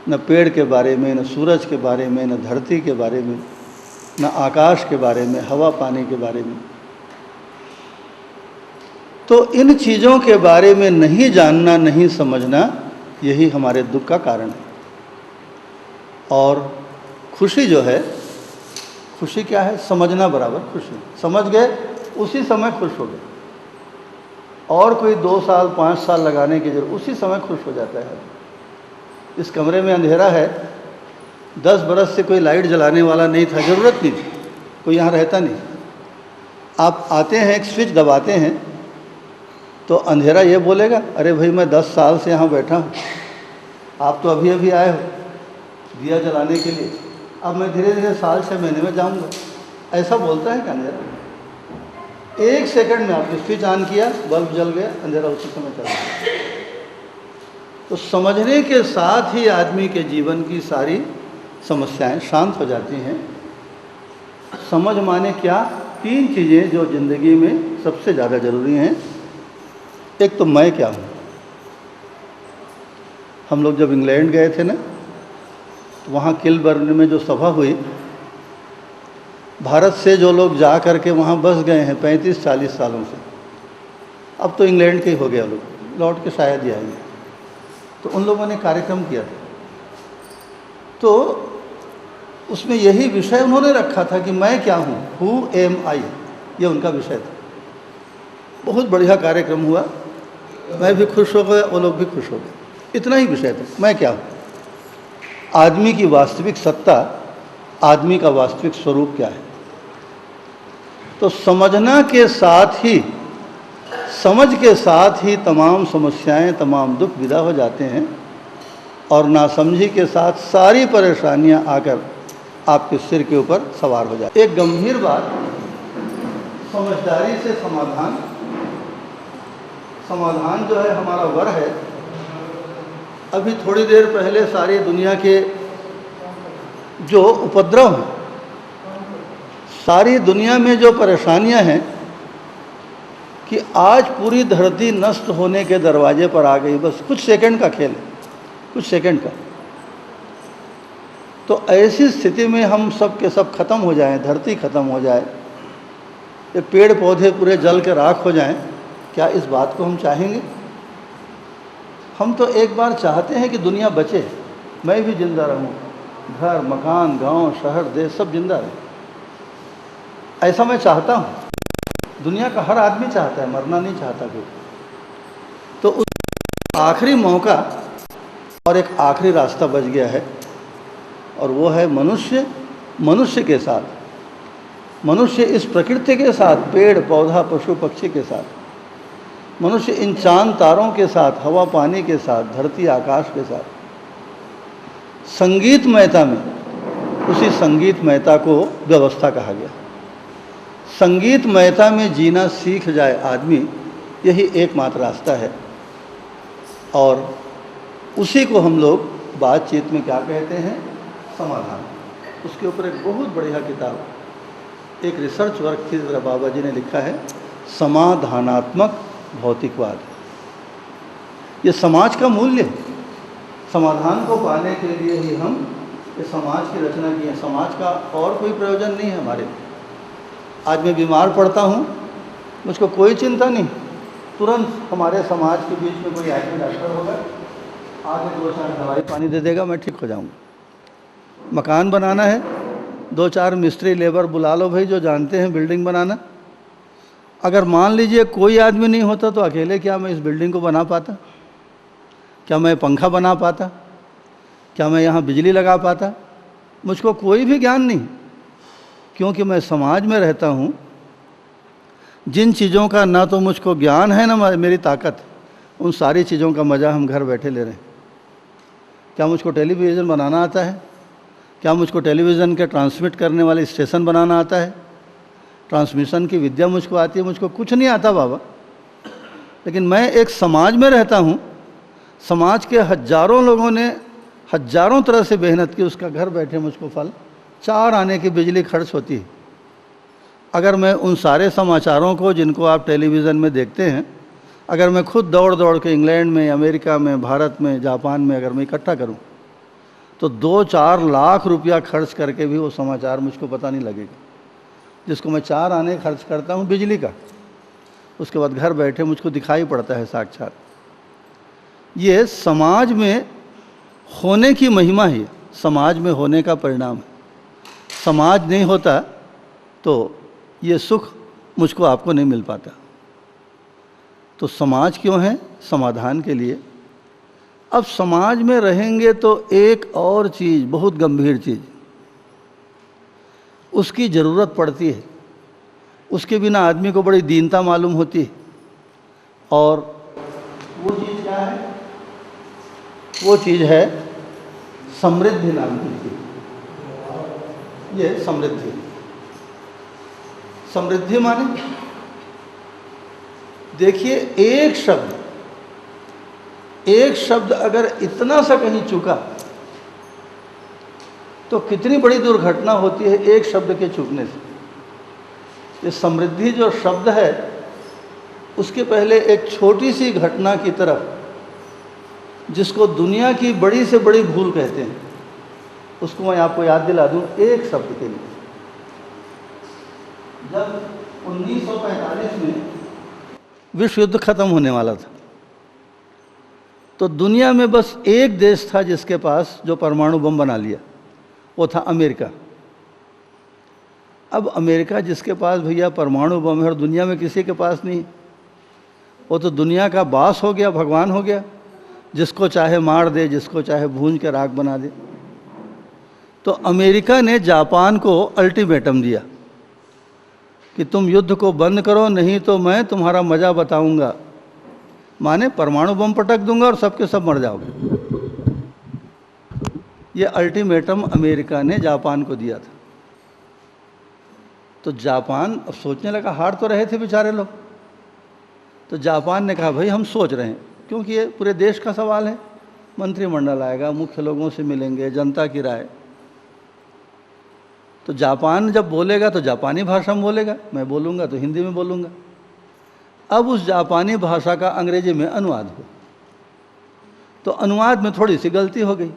न पेड़ के बारे में, न सूरज के बारे में, न धरती के बारे में, न आकाश के बारे में, हवा पानी के बारे में। तो इन चीज़ों के बारे में नहीं जानना, नहीं समझना, यही हमारे दुख का कारण है। और खुशी जो है, खुशी क्या है? समझना बराबर खुशी। समझ गए, उसी समय खुश हो गए। और कोई 2 साल 5 साल लगाने की जरूरत, उसी समय खुश हो जाता है। इस कमरे में अंधेरा है, 10 बरस से कोई लाइट जलाने वाला नहीं था, ज़रूरत नहीं थी, कोई यहाँ रहता नहीं। आप आते हैं, एक स्विच दबाते हैं तो अंधेरा ये बोलेगा, अरे भाई मैं 10 साल से यहाँ बैठा हूँ, आप तो अभी अभी आए हो दिया जलाने के लिए, अब मैं धीरे धीरे साल 6 महीने में जाऊँगा। ऐसा बोलता है क्या अंधेरा? 1 सेकंड में आपने स्विच ऑन किया, बल्ब जल गया, अंधेरा उसी समय चल गया। तो समझने के साथ ही आदमी के जीवन की सारी समस्याएं शांत हो जाती हैं। समझ माने क्या? 3 चीज़ें जो ज़िंदगी में सबसे ज़्यादा ज़रूरी हैं। एक तो मैं क्या हूँ। हम लोग जब इंग्लैंड गए थे ना, तो वहाँ किलबर्न में जो सभा हुई, भारत से जो लोग जा कर के वहाँ बस गए हैं 35-40 सालों से, अब तो इंग्लैंड के ही हो गया, लोग लौट के शायद ही आएंगे। तो उन लोगों ने कार्यक्रम किया था, तो उसमें यही विषय उन्होंने रखा था कि मैं क्या हूँ, हु एम आई, ये उनका विषय था। बहुत बढ़िया कार्यक्रम हुआ, मैं भी खुश हो गया, वो लोग भी खुश हो गए। इतना ही विषय था, मैं क्या हूँ। आदमी की वास्तविक सत्ता, आदमी का वास्तविक स्वरूप क्या है। तो समझना के साथ ही, समझ के साथ ही तमाम समस्याएं, तमाम दुख विदा हो जाते हैं, और नासमझी के साथ सारी परेशानियां आकर आपके सिर के ऊपर सवार हो जाती। एक गंभीर बात, समझदारी से समाधान। समाधान जो है हमारा वर है। अभी थोड़ी देर पहले सारी दुनिया के जो उपद्रव हैं, सारी दुनिया में जो परेशानियां हैं, कि आज पूरी धरती नष्ट होने के दरवाजे पर आ गई। बस कुछ सेकंड का खेल है, कुछ सेकंड का। तो ऐसी स्थिति में हम सब के सब खत्म हो जाएं, धरती खत्म हो जाए, ये पेड़ पौधे पूरे जल के राख हो जाएं, क्या इस बात को हम चाहेंगे? हम तो एक बार चाहते हैं कि दुनिया बचे, मैं भी जिंदा रहूं, घर मकान गांव शहर देश सब जिंदा रहे। ऐसा मैं चाहता हूं। दुनिया का हर आदमी चाहता है, मरना नहीं चाहता कोई। तो उस आखिरी मौका और एक आखिरी रास्ता बच गया है, और वो है मनुष्य, मनुष्य के साथ, मनुष्य इस प्रकृति के साथ, पेड़ पौधा पशु पक्षी के साथ, मनुष्य इन चांद तारों के साथ, हवा पानी के साथ, धरती आकाश के साथ, संगीतमयता में, उसी संगीतमयता को व्यवस्था कहा गया। संगीतमयता में जीना सीख जाए आदमी, यही एकमात्र रास्ता है। और उसी को हम लोग बातचीत में क्या कहते हैं? समाधान। उसके ऊपर एक बहुत बढ़िया किताब, एक रिसर्च वर्क थी, जरा बाबा जी ने लिखा है, समाधानात्मक भौतिकवाद। ये समाज का मूल्य है। समाधान को पाने के लिए ही हम ये समाज की रचना की है। समाज का और कोई प्रयोजन नहीं है हमारे। आज मैं बीमार पड़ता हूँ, मुझको कोई चिंता नहीं, तुरंत हमारे समाज के बीच में कोई आदमी डॉक्टर होगा, आगे 2-4 दवाई पानी दे देगा, मैं ठीक हो जाऊँगा। मकान बनाना है, 2-4 मिस्त्री लेबर बुला लो भाई, जो जानते हैं बिल्डिंग बनाना। अगर मान लीजिए कोई आदमी नहीं होता तो अकेले क्या मैं इस बिल्डिंग को बना पाता? क्या मैं पंखा बना पाता? क्या मैं यहाँ बिजली लगा पाता? मुझको कोई भी ज्ञान नहीं, क्योंकि मैं समाज में रहता हूँ। जिन चीज़ों का ना तो मुझको ज्ञान है ना मेरी ताकत, उन सारी चीज़ों का मज़ा हम घर बैठे ले रहे हैं। क्या मुझको टेलीविज़न बनाना आता है? क्या मुझको टेलीविज़न के ट्रांसमिट करने वाले स्टेशन बनाना आता है? ट्रांसमिशन की विद्या मुझको आती है? मुझको कुछ नहीं आता बाबा। लेकिन मैं एक समाज में रहता हूँ, समाज के हजारों लोगों ने हजारों तरह से मेहनत की, उसका घर बैठे मुझको फल, 4 आने की बिजली खर्च होती है। अगर मैं उन सारे समाचारों को जिनको आप टेलीविज़न में देखते हैं, अगर मैं खुद दौड़ दौड़ के इंग्लैंड में, अमेरिका में, भारत में, जापान में अगर मैं इकट्ठा करूं, तो 2-4 लाख रुपया खर्च करके भी वो समाचार मुझको पता नहीं लगेगा, जिसको मैं 4 आने खर्च करता हूं बिजली का। उसके बाद घर बैठे मुझको दिखाई पड़ता है साक्षात। ये समाज में होने की महिमा है, समाज में होने का परिणाम है। समाज नहीं होता तो ये सुख मुझको आपको नहीं मिल पाता। तो समाज क्यों है? समाधान के लिए। अब समाज में रहेंगे तो एक और चीज़, बहुत गंभीर चीज़, उसकी ज़रूरत पड़ती है। उसके बिना आदमी को बड़ी दीनता मालूम होती है। और वो चीज़ क्या है? वो चीज़ है समृद्धि नाम की चीज़। ये समृद्धि। समृद्धि माने देखिए, एक शब्द अगर इतना सा कहीं चूका तो कितनी बड़ी दुर्घटना होती है एक शब्द के चूकने से। ये समृद्धि जो शब्द है, उसके पहले एक छोटी सी घटना की तरफ, जिसको दुनिया की बड़ी से बड़ी भूल कहते हैं, उसको मैं आपको याद दिला दूं एक शब्द के लिए। जब 1945 में विश्व युद्ध खत्म होने वाला था, तो दुनिया में बस एक देश था जिसके पास जो परमाणु बम बना लिया, वो था अमेरिका। अब अमेरिका जिसके पास भैया परमाणु बम है और दुनिया में किसी के पास नहीं, वो तो दुनिया का बास हो गया, भगवान हो गया, जिसको चाहे मार दे, जिसको चाहे भूंज के राख बना दे। तो अमेरिका ने जापान को अल्टीमेटम दिया कि तुम युद्ध को बंद करो, नहीं तो मैं तुम्हारा मज़ा बताऊंगा, माने परमाणु बम पटक दूंगा और सबके सब मर जाओगे। ये अल्टीमेटम अमेरिका ने जापान को दिया था। तो जापान अब सोचने लगा, हार तो रहे थे बेचारे लोग, तो जापान ने कहा भाई हम सोच रहे हैं, क्योंकि ये पूरे देश का सवाल है, मंत्रिमंडल आएगा, मुख्य लोगों से मिलेंगे, जनता की राय। तो जापान जब बोलेगा तो जापानी भाषा में बोलेगा, मैं बोलूँगा तो हिंदी में बोलूँगा। अब उस जापानी भाषा का अंग्रेजी में अनुवाद हुआ, तो अनुवाद में थोड़ी सी गलती हो गई।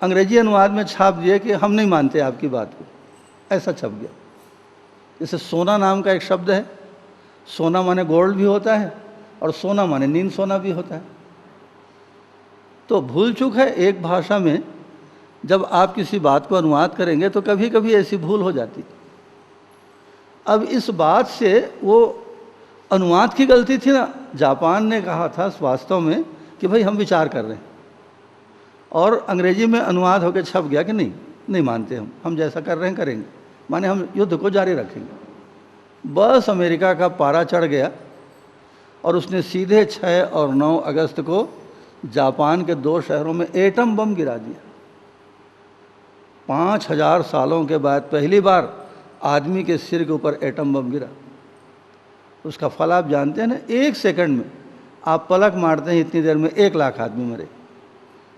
अंग्रेजी अनुवाद में छाप दिए कि हम नहीं मानते आपकी बात को, ऐसा छप गया। जैसे सोना नाम का एक शब्द है, सोना माने गोल्ड भी होता है और सोना माने नींद सोना भी होता है। तो भूल चूक है, एक भाषा में जब आप किसी बात को अनुवाद करेंगे तो कभी कभी ऐसी भूल हो जाती। अब इस बात से वो अनुवाद की गलती थी ना, जापान ने कहा था वास्तव में कि भाई हम विचार कर रहे हैं, और अंग्रेजी में अनुवाद होकर छप गया कि नहीं मानते, हम जैसा कर रहे हैं करेंगे, माने हम युद्ध को जारी रखेंगे। बस अमेरिका का पारा चढ़ गया और उसने सीधे 6 और 9 अगस्त को जापान के 2 शहरों में एटम बम गिरा दिया। 5000 सालों के बाद पहली बार आदमी के सिर के ऊपर एटम बम गिरा। उसका फल आप जानते हैं ना, 1 सेकंड में आप पलक मारते हैं, इतनी देर में 1 लाख आदमी मरे।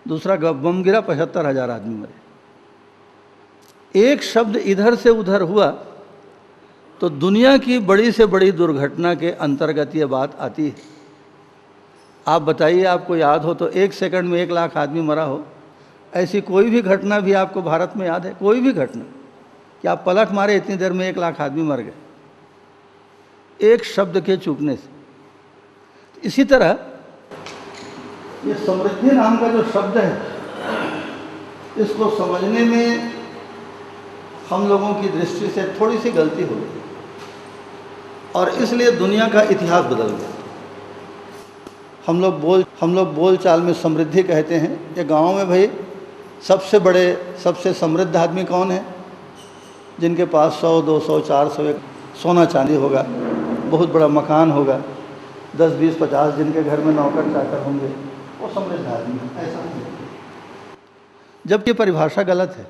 दूसरा बम गिरा, 75,000 आदमी मरे। एक शब्द इधर से उधर हुआ तो दुनिया की बड़ी से बड़ी दुर्घटना के अंतर्गत ये बात आती है। आप बताइए, आपको याद हो तो 1 सेकंड में 1 लाख आदमी मरा हो, ऐसी कोई भी घटना भी आपको भारत में याद है? कोई भी घटना कि आप पलक मारे, इतनी देर में 1 लाख आदमी मर गए एक शब्द के चूकने से। इसी तरह ये समृद्धि नाम का जो शब्द है, इसको समझने में हम लोगों की दृष्टि से थोड़ी सी गलती हो गई और इसलिए दुनिया का इतिहास बदल गया। हम लोग बोल चाल में समृद्धि कहते हैं। ये गांव में भाई सबसे बड़े, सबसे समृद्ध आदमी कौन है? जिनके पास 100, 200, 400 सोना चांदी होगा, बहुत बड़ा मकान होगा, 10, 20, 50 जिनके घर में नौकर चाकर होंगे, वो समृद्ध आदमी है। ऐसा नहीं, जबकि परिभाषा गलत है।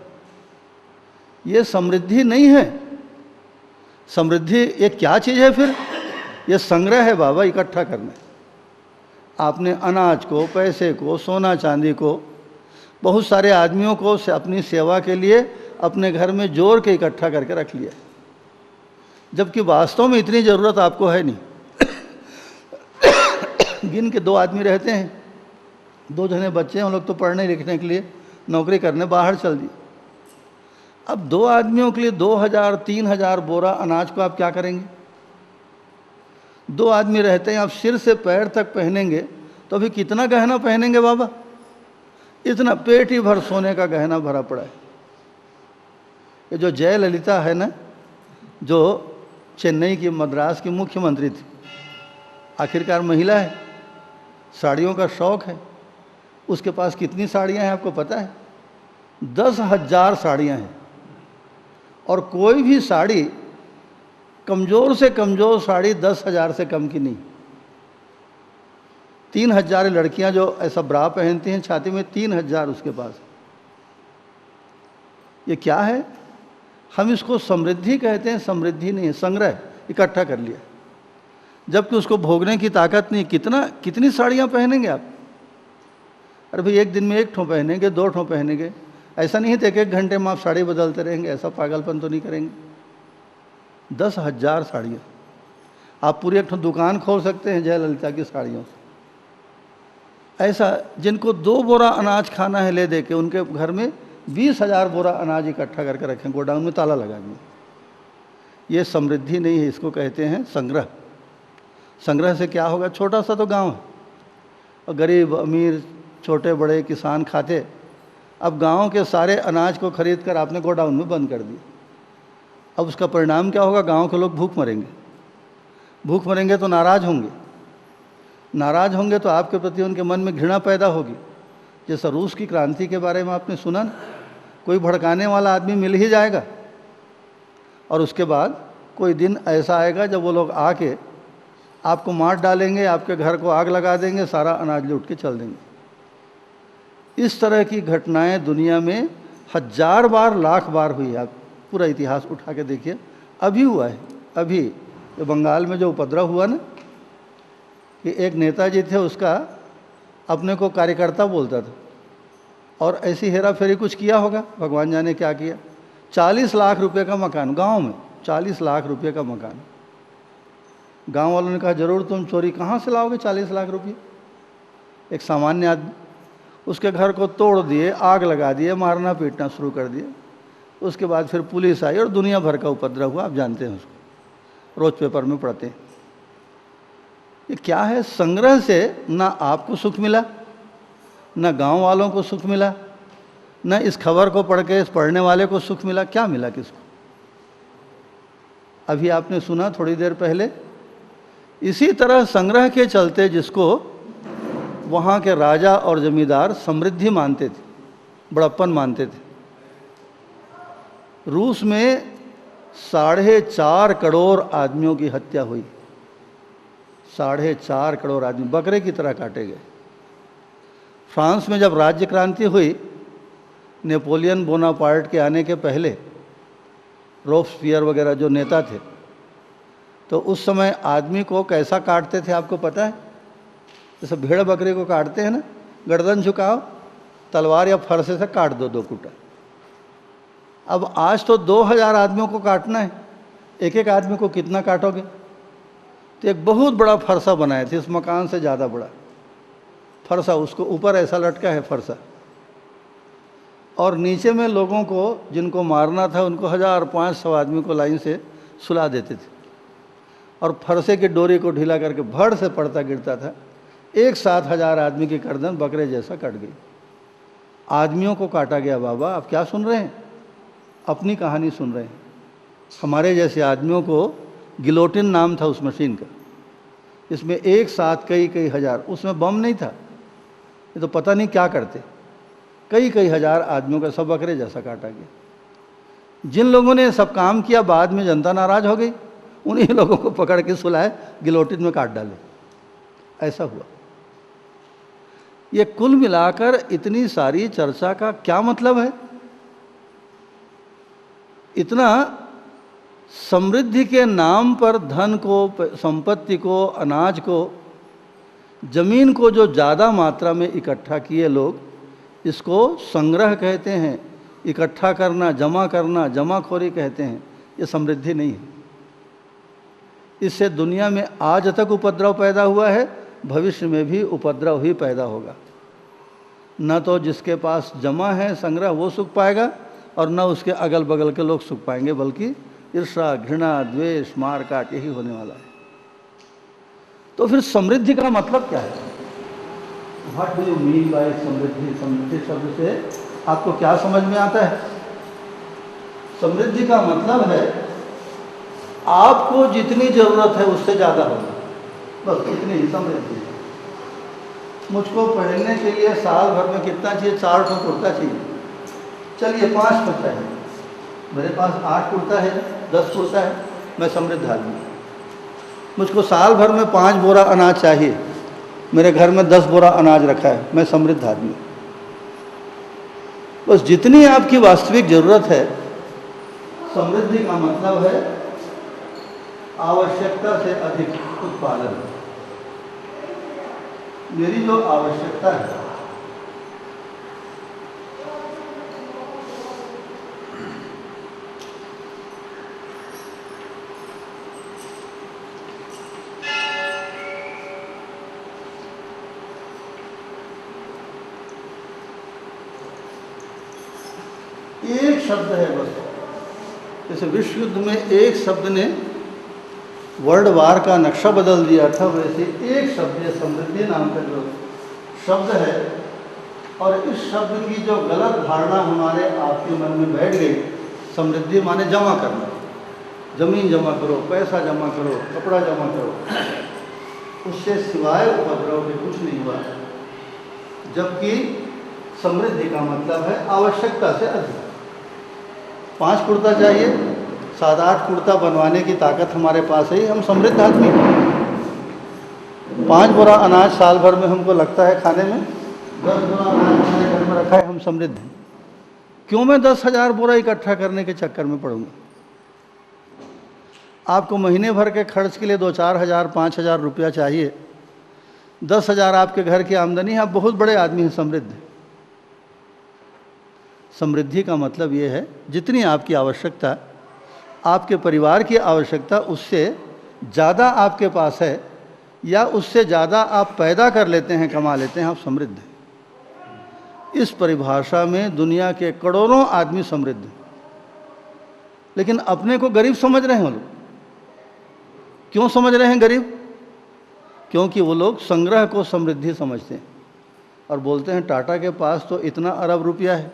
ये समृद्धि नहीं है। समृद्धि ये क्या चीज़ है फिर? ये संग्रह है बाबा, इकट्ठा करना। आपने अनाज को, पैसे को, सोना चांदी को, बहुत सारे आदमियों को अपनी सेवा के लिए अपने घर में जोड़ के इकट्ठा करके रख लिया, जबकि वास्तव में इतनी ज़रूरत आपको है नहीं। गिन के 2 आदमी रहते हैं, 2 जने बच्चे हैं, उन लोग तो पढ़ने लिखने के लिए, नौकरी करने बाहर चल दिए। अब 2 आदमियों के लिए 2000, 3000 बोरा अनाज को आप क्या करेंगे? 2 आदमी रहते हैं, आप सिर से पैर तक पहनेंगे तो अभी कितना गहना पहनेंगे बाबा? इतना पेट ही भर सोने का गहना भरा पड़ा है। ये जो जयललिता है ना, जो चेन्नई की, मद्रास की मुख्यमंत्री थी, आखिरकार महिला है, साड़ियों का शौक़ है। उसके पास कितनी साड़ियाँ हैं आपको पता है? 10,000 साड़ियाँ हैं, और कोई भी साड़ी, कमज़ोर से कमज़ोर साड़ी 10,000 से कम की नहीं। 3,000 लड़कियां जो ऐसा ब्रा पहनती हैं छाती में, 3,000 उसके पास। ये क्या है? हम इसको समृद्धि कहते हैं। समृद्धि नहीं है, संग्रह, इकट्ठा कर लिया, जबकि उसको भोगने की ताकत नहीं। कितनी साड़ियाँ पहनेंगे आप? अरे भाई, एक दिन में 1 ठो पहनेंगे, 2 ठो पहनेंगे, ऐसा नहीं है तो 1-1 घंटे में आप साड़ी बदलते रहेंगे, ऐसा पागलपन तो नहीं करेंगे। 10,000 साड़ियाँ, आप पूरी एक ठो दुकान खोल सकते हैं जयललिता की साड़ियों से। ऐसा जिनको 2 बोरा अनाज खाना है ले दे के, उनके घर में 20,000 बोरा अनाज इकट्ठा करके रखें, गोडाउन में ताला लगा दिए। ये समृद्धि नहीं है, इसको कहते हैं संग्रह। संग्रह से क्या होगा? छोटा सा तो गांव है, और गरीब अमीर छोटे बड़े किसान खाते। अब गांव के सारे अनाज को खरीद कर आपने गोडाउन में बंद कर दिया। अब उसका परिणाम क्या होगा? गांव के लोग भूख मरेंगे। भूख मरेंगे तो नाराज़ होंगे, नाराज़ होंगे तो आपके प्रति उनके मन में घृणा पैदा होगी। जैसा रूस की क्रांति के बारे में आपने सुना ना, कोई भड़काने वाला आदमी मिल ही जाएगा। और उसके बाद कोई दिन ऐसा आएगा जब वो लोग आके आपको मार डालेंगे, आपके घर को आग लगा देंगे, सारा अनाज लूट के चल देंगे। इस तरह की घटनाएं दुनिया में 1000 बार, लाख बार हुई है। आप पूरा इतिहास उठा के देखिए, अभी हुआ है। अभी ये बंगाल में जो उपद्रव हुआ ना, कि एक नेताजी थे, उसका अपने को कार्यकर्ता बोलता था, और ऐसी हेरा फेरी कुछ किया होगा, भगवान जाने क्या किया। 40 लाख रुपए का मकान गांव में, 40 लाख रुपए का मकान। गांव वालों ने कहा जरूर तुम चोरी कहाँ से लाओगे 40 लाख रुपये। एक सामान्य आदमी, उसके घर को तोड़ दिए, आग लगा दिए, मारना पीटना शुरू कर दिया। उसके बाद फिर पुलिस आई और दुनिया भर का उपद्रव हुआ। आप जानते हैं उसको, रोज पेपर में पढ़ते हैं। ये क्या है? संग्रह से ना आपको सुख मिला, ना गांव वालों को सुख मिला, ना इस खबर को पढ़ के इस पढ़ने वाले को सुख मिला। क्या मिला किसको? अभी आपने सुना थोड़ी देर पहले, इसी तरह संग्रह के चलते जिसको वहाँ के राजा और जमींदार समृद्धि मानते थे, बड़प्पन मानते थे, रूस में 4.5 करोड़ आदमियों की हत्या हुई। 4.5 करोड़ आदमी बकरे की तरह काटे गए। फ्रांस में जब राज्य क्रांति हुई, नेपोलियन बोनापार्ट के आने के पहले, रोब्सपियर वगैरह जो नेता थे, तो उस समय आदमी को कैसा काटते थे आपको पता है? जैसे भेड़ बकरे को काटते हैं ना, गर्दन झुकाओ, तलवार या फरसे से काट दो 2 कुटा। अब आज तो 2000 आदमियों को काटना है, एक एक आदमी को कितना काटोगे? तो एक बहुत बड़ा फरसा बनाए थे, इस मकान से ज़्यादा बड़ा फरसा, उसको ऊपर ऐसा लटका है फरसा, और नीचे में लोगों को जिनको मारना था उनको 1500 आदमी को लाइन से सुला देते थे, और फरसे की डोरी को ढीला करके भड़ से पड़ता गिरता था। एक साथ 1000 आदमी की गर्दन बकरे जैसा कट गई। आदमियों को काटा गया। बाबा आप क्या सुन रहे हैं? अपनी कहानी सुन रहे हैं। हमारे जैसे आदमियों को गिलोटिन नाम था उस मशीन का, इसमें एक साथ कई हजार, उसमें बम नहीं था, ये तो पता नहीं क्या करते, कई हजार आदमियों का सब बकरे जैसा काटा गया। जिन लोगों ने सब काम किया, बाद में जनता नाराज हो गई, उन्हीं लोगों को पकड़ के सुलाए, गिलोटिन में काट डाले। ऐसा हुआ। ये कुल मिलाकर इतनी सारी चर्चा का क्या मतलब है? इतना समृद्धि के नाम पर धन को, संपत्ति को, अनाज को, जमीन को जो ज़्यादा मात्रा में इकट्ठा किए लोग, इसको संग्रह कहते हैं। इकट्ठा करना, जमाखोरी कहते हैं। ये समृद्धि नहीं है। इससे दुनिया में आज तक उपद्रव पैदा हुआ है, भविष्य में भी उपद्रव ही पैदा होगा। न तो जिसके पास जमा है संग्रह वो सुख पाएगा, और न उसके अगल बगल के लोग सुख पाएंगे, बल्कि ईर्ष्या, घृणा, द्वेष, मार काट यही होने वाला है। तो फिर समृद्धि का मतलब क्या है? What do you mean by समृद्धि? समृद्धि शब्द से आपको क्या समझ में आता है? समृद्धि का मतलब है आपको जितनी जरूरत है उससे ज़्यादा होगा, बस इतनी ही समृद्धि है। मुझको पहनने के लिए साल भर में कितना चाहिए? 4 ठो कुर्ता चाहिए, चलिए 5 ठो चाहिए। मेरे पास 8 कुर्ता है, 10 कुर्ता है, मैं समृद्ध आदमी। मुझको साल भर में 5 बोरा अनाज चाहिए, मेरे घर में 10 बोरा अनाज रखा है, मैं समृद्ध आदमी। बस जितनी आपकी वास्तविक ज़रूरत है। समृद्धि का मतलब है आवश्यकता से अधिक उत्पादन। मेरी जो आवश्यकता है, एक शब्द है बस। जैसे विश्व युद्ध में एक शब्द ने वर्ल्ड वार का नक्शा बदल दिया था, वैसे एक शब्द है समृद्धि नाम का जो शब्द है, और इस शब्द की जो गलत धारणा हमारे आपके मन में बैठ गई, समृद्धि माने जमा करना, जमीन जमा करो, पैसा जमा करो, कपड़ा जमा करो, उससे सिवाय उपद्रव के कुछ नहीं हुआ। जबकि समृद्धि का मतलब है आवश्यकता से अधिक। 5 कुर्ता चाहिए, 7-8 कुर्ता बनवाने की ताकत हमारे पास है, हम समृद्ध आदमी हैं। 5 बोरा अनाज साल भर में हमको लगता है खाने में, 10 बोरा अनाज हमारे घर में रखा है, हम समृद्ध हैं। क्यों मैं 10,000 बोरा इकट्ठा करने के चक्कर में पड़ूंगा? आपको महीने भर के खर्च के लिए 2-4 हज़ार 5,000 रुपया चाहिए, 10,000 आपके घर की आमदनी है, आप बहुत बड़े आदमी हैं, समृद्ध हैं। समृद्धि का मतलब ये है जितनी आपकी आवश्यकता, आपके परिवार की आवश्यकता उससे ज़्यादा आपके पास है या उससे ज़्यादा आप पैदा कर लेते हैं, कमा लेते हैं, आप समृद्ध हैं। इस परिभाषा में दुनिया के करोड़ों आदमी समृद्ध हैं, लेकिन अपने को गरीब समझ रहे हैं वो लोग। क्यों समझ रहे हैं गरीब? क्योंकि वो लोग संग्रह को समृद्धि समझते हैं और बोलते हैं टाटा के पास तो इतना अरब रुपया है,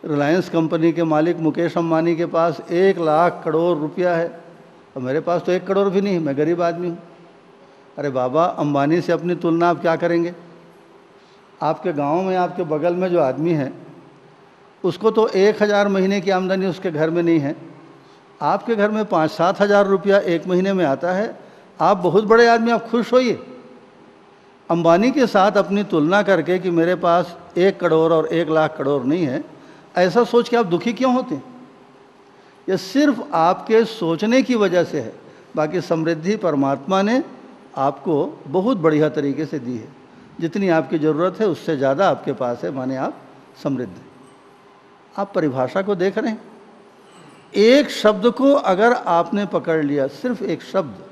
रिलायंस कंपनी के मालिक मुकेश अंबानी के पास 1 लाख करोड़ रुपया है और मेरे पास तो 1 करोड़ भी नहीं है, मैं गरीब आदमी हूँ। अरे बाबा, अंबानी से अपनी तुलना आप क्या करेंगे? आपके गांव में, आपके बगल में जो आदमी है उसको तो 1,000 महीने की आमदनी उसके घर में नहीं है, आपके घर में 5-7 हज़ार रुपया एक महीने में आता है। आप बहुत बड़े आदमी, आप खुश होइए। अंबानी के साथ अपनी तुलना करके कि मेरे पास 1 करोड़ और 1 लाख करोड़ नहीं है, ऐसा सोच के आप दुखी क्यों होते हैं? यह सिर्फ आपके सोचने की वजह से है, बाकी समृद्धि परमात्मा ने आपको बहुत बढ़िया तरीके से दी है। जितनी आपकी ज़रूरत है उससे ज़्यादा आपके पास है, माने आप समृद्ध हैं। आप परिभाषा को देख रहे हैं। एक शब्द को अगर आपने पकड़ लिया, सिर्फ एक शब्द,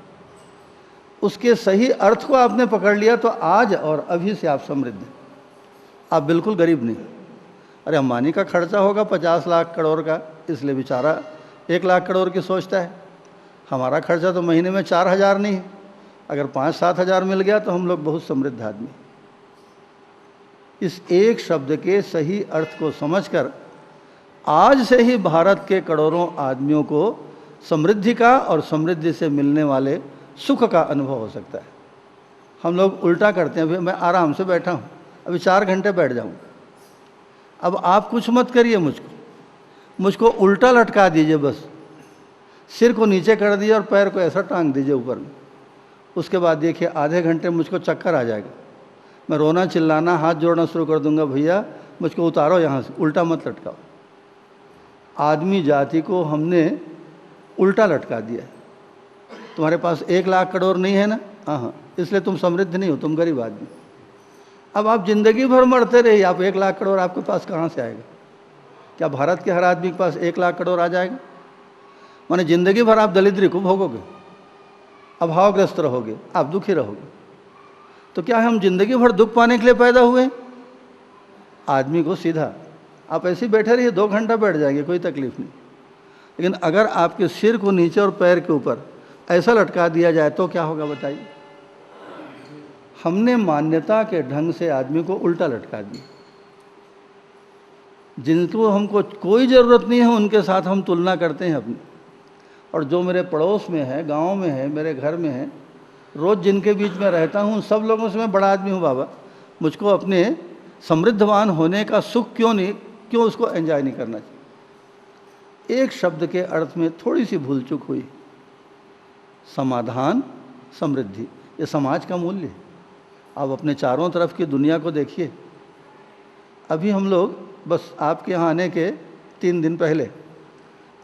उसके सही अर्थ को आपने पकड़ लिया तो आज और अभी से आप समृद्ध हैं, आप बिल्कुल गरीब नहीं। अरे अंबानी का खर्चा होगा 50 लाख करोड़ का, इसलिए बेचारा 1 लाख करोड़ की सोचता है। हमारा खर्चा तो महीने में 4,000 नहीं है, अगर 5-7 हज़ार मिल गया तो हम लोग बहुत समृद्ध आदमी। इस एक शब्द के सही अर्थ को समझकर आज से ही भारत के करोड़ों आदमियों को समृद्धि का और समृद्धि से मिलने वाले सुख का अनुभव हो सकता है। हम लोग उल्टा करते हैं। अभी मैं आराम से बैठा हूँ, अभी 4 घंटे बैठ जाऊँ। अब आप कुछ मत करिए, मुझको उल्टा लटका दीजिए, बस सिर को नीचे कर दीजिए और पैर को ऐसा टांग दीजिए ऊपर में। उसके बाद देखिए आधे घंटे मुझको चक्कर आ जाएगा, मैं रोना चिल्लाना हाथ जोड़ना शुरू कर दूंगा, भैया मुझको उतारो यहाँ से, उल्टा मत लटकाओ। आदमी जाति को हमने उल्टा लटका दिया। तुम्हारे पास 1 लाख करोड़ नहीं है ना, हाँ, इसलिए तुम समृद्ध नहीं हो, तुम गरीब आदमी। अब आप जिंदगी भर मरते रहिए, आप 1 लाख करोड़ आपके पास कहाँ से आएगा? क्या भारत के हर आदमी के पास 1 लाख करोड़ आ जाएगा? माने जिंदगी भर आप दरिद्री को भोगोगे, अभावग्रस्त रहोगे, आप दुखी रहोगे। तो क्या हम जिंदगी भर दुख पाने के लिए पैदा हुए? आदमी को सीधा आप ऐसे ही बैठे रहिए, 2 घंटा बैठ जाएंगे, कोई तकलीफ नहीं। लेकिन अगर आपके सिर को नीचे और पैर के ऊपर ऐसा लटका दिया जाए तो क्या होगा बताइए? हमने मान्यता के ढंग से आदमी को उल्टा लटका दिया। जिनको हमको कोई ज़रूरत नहीं है उनके साथ हम तुलना करते हैं अपनी, और जो मेरे पड़ोस में है, गांव में है, मेरे घर में है, रोज़ जिनके बीच में रहता हूँ, सब लोगों से मैं बड़ा आदमी हूँ। बाबा, मुझको अपने समृद्धवान होने का सुख क्यों उसको एंजॉय नहीं करना चाहिए? एक शब्द के अर्थ में थोड़ी सी भूल चूक हुई। समाधान, समृद्धि, ये समाज का मूल्य है। आप अपने चारों तरफ की दुनिया को देखिए। अभी हम लोग बस आपके यहाँ आने के 3 दिन पहले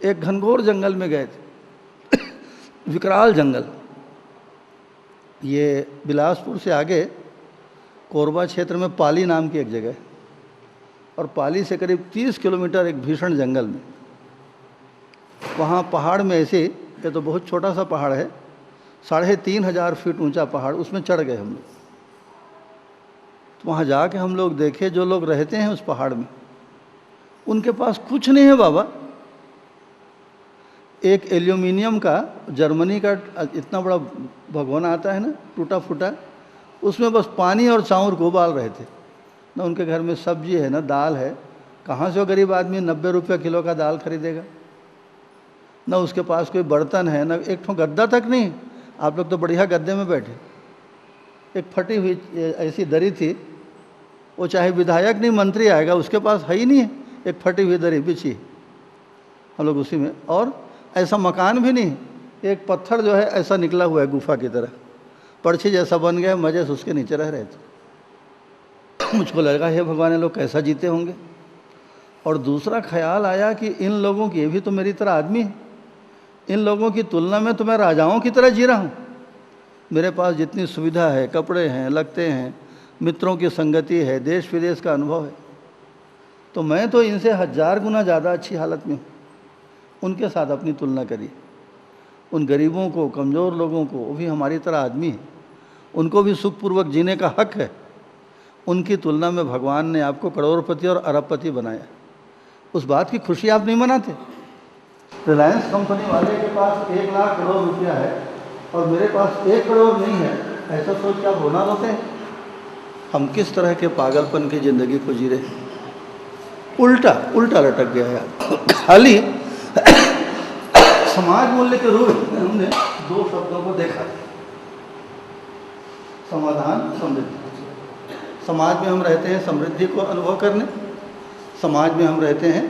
एक घनघोर जंगल में गए थे विकराल जंगल। ये बिलासपुर से आगे कोरबा क्षेत्र में पाली नाम की एक जगह है, और पाली से करीब 30 किलोमीटर एक भीषण जंगल में, वहाँ पहाड़ में ऐसे, ये तो बहुत छोटा सा पहाड़ है, 3,500 फीट ऊंचा पहाड़, उसमें चढ़ गए हम लोग। तो वहाँ जाके हम लोग देखे जो लोग रहते हैं उस पहाड़ में, उनके पास कुछ नहीं है बाबा। एक एल्यूमिनियम का, जर्मनी का इतना बड़ा भगोना आता है ना, टूटा फूटा, उसमें बस पानी और चाउर को उबाल रहे थे। ना उनके घर में सब्जी है, ना दाल है। कहाँ से वो गरीब आदमी 90 रुपये किलो का दाल खरीदेगा? ना उसके पास कोई बर्तन है, ना एक ठो गद्दा तक नहीं। आप लोग तो बढ़िया गद्दे में बैठे। एक फटी हुई ऐसी दरी थी, वो चाहे विधायक नहीं मंत्री आएगा उसके पास है ही नहीं है, एक फटी हुई दरी बिछी। हम लोग उसी में। और ऐसा मकान भी नहीं, एक पत्थर जो है ऐसा निकला हुआ है गुफा की तरह, पर्ची जैसा बन गया, मजे से उसके नीचे रह रहे थे। मुझको लगा हे भगवान ये लोग कैसा जीते होंगे। और दूसरा ख्याल आया कि इन लोगों की, ये भी तो मेरी तरह आदमी है, इन लोगों की तुलना में तो मैं राजाओं की तरह जी रहा हूँ। मेरे पास जितनी सुविधा है, कपड़े हैं, लगते हैं, मित्रों की संगति है, देश विदेश का अनुभव है, तो मैं तो इनसे 1000 गुना ज़्यादा अच्छी हालत में हूँ। उनके साथ अपनी तुलना करिए। उन गरीबों को, कमज़ोर लोगों को, वो भी हमारी तरह आदमी है, उनको भी सुखपूर्वक जीने का हक है। उनकी तुलना में भगवान ने आपको करोड़पति और अरबपति बनाया। उस बात की खुशी आप नहीं मनाते? रिलायंस कंपनी वाले के पास 1 लाख करोड़ रुपया है और मेरे पास 1 करोड़ नहीं है, ऐसा सोच के आप रोना रोते हैं? हम किस तरह के पागलपन की ज़िंदगी को जी रहे हैं। उल्टा उल्टा लटक गया है। खाली समाज मूल्य के रूप में हमने 2 शब्दों को देखा, समाधान, समृद्धि। समाज में हम रहते हैं समृद्धि को अनुभव करने, समाज में हम रहते हैं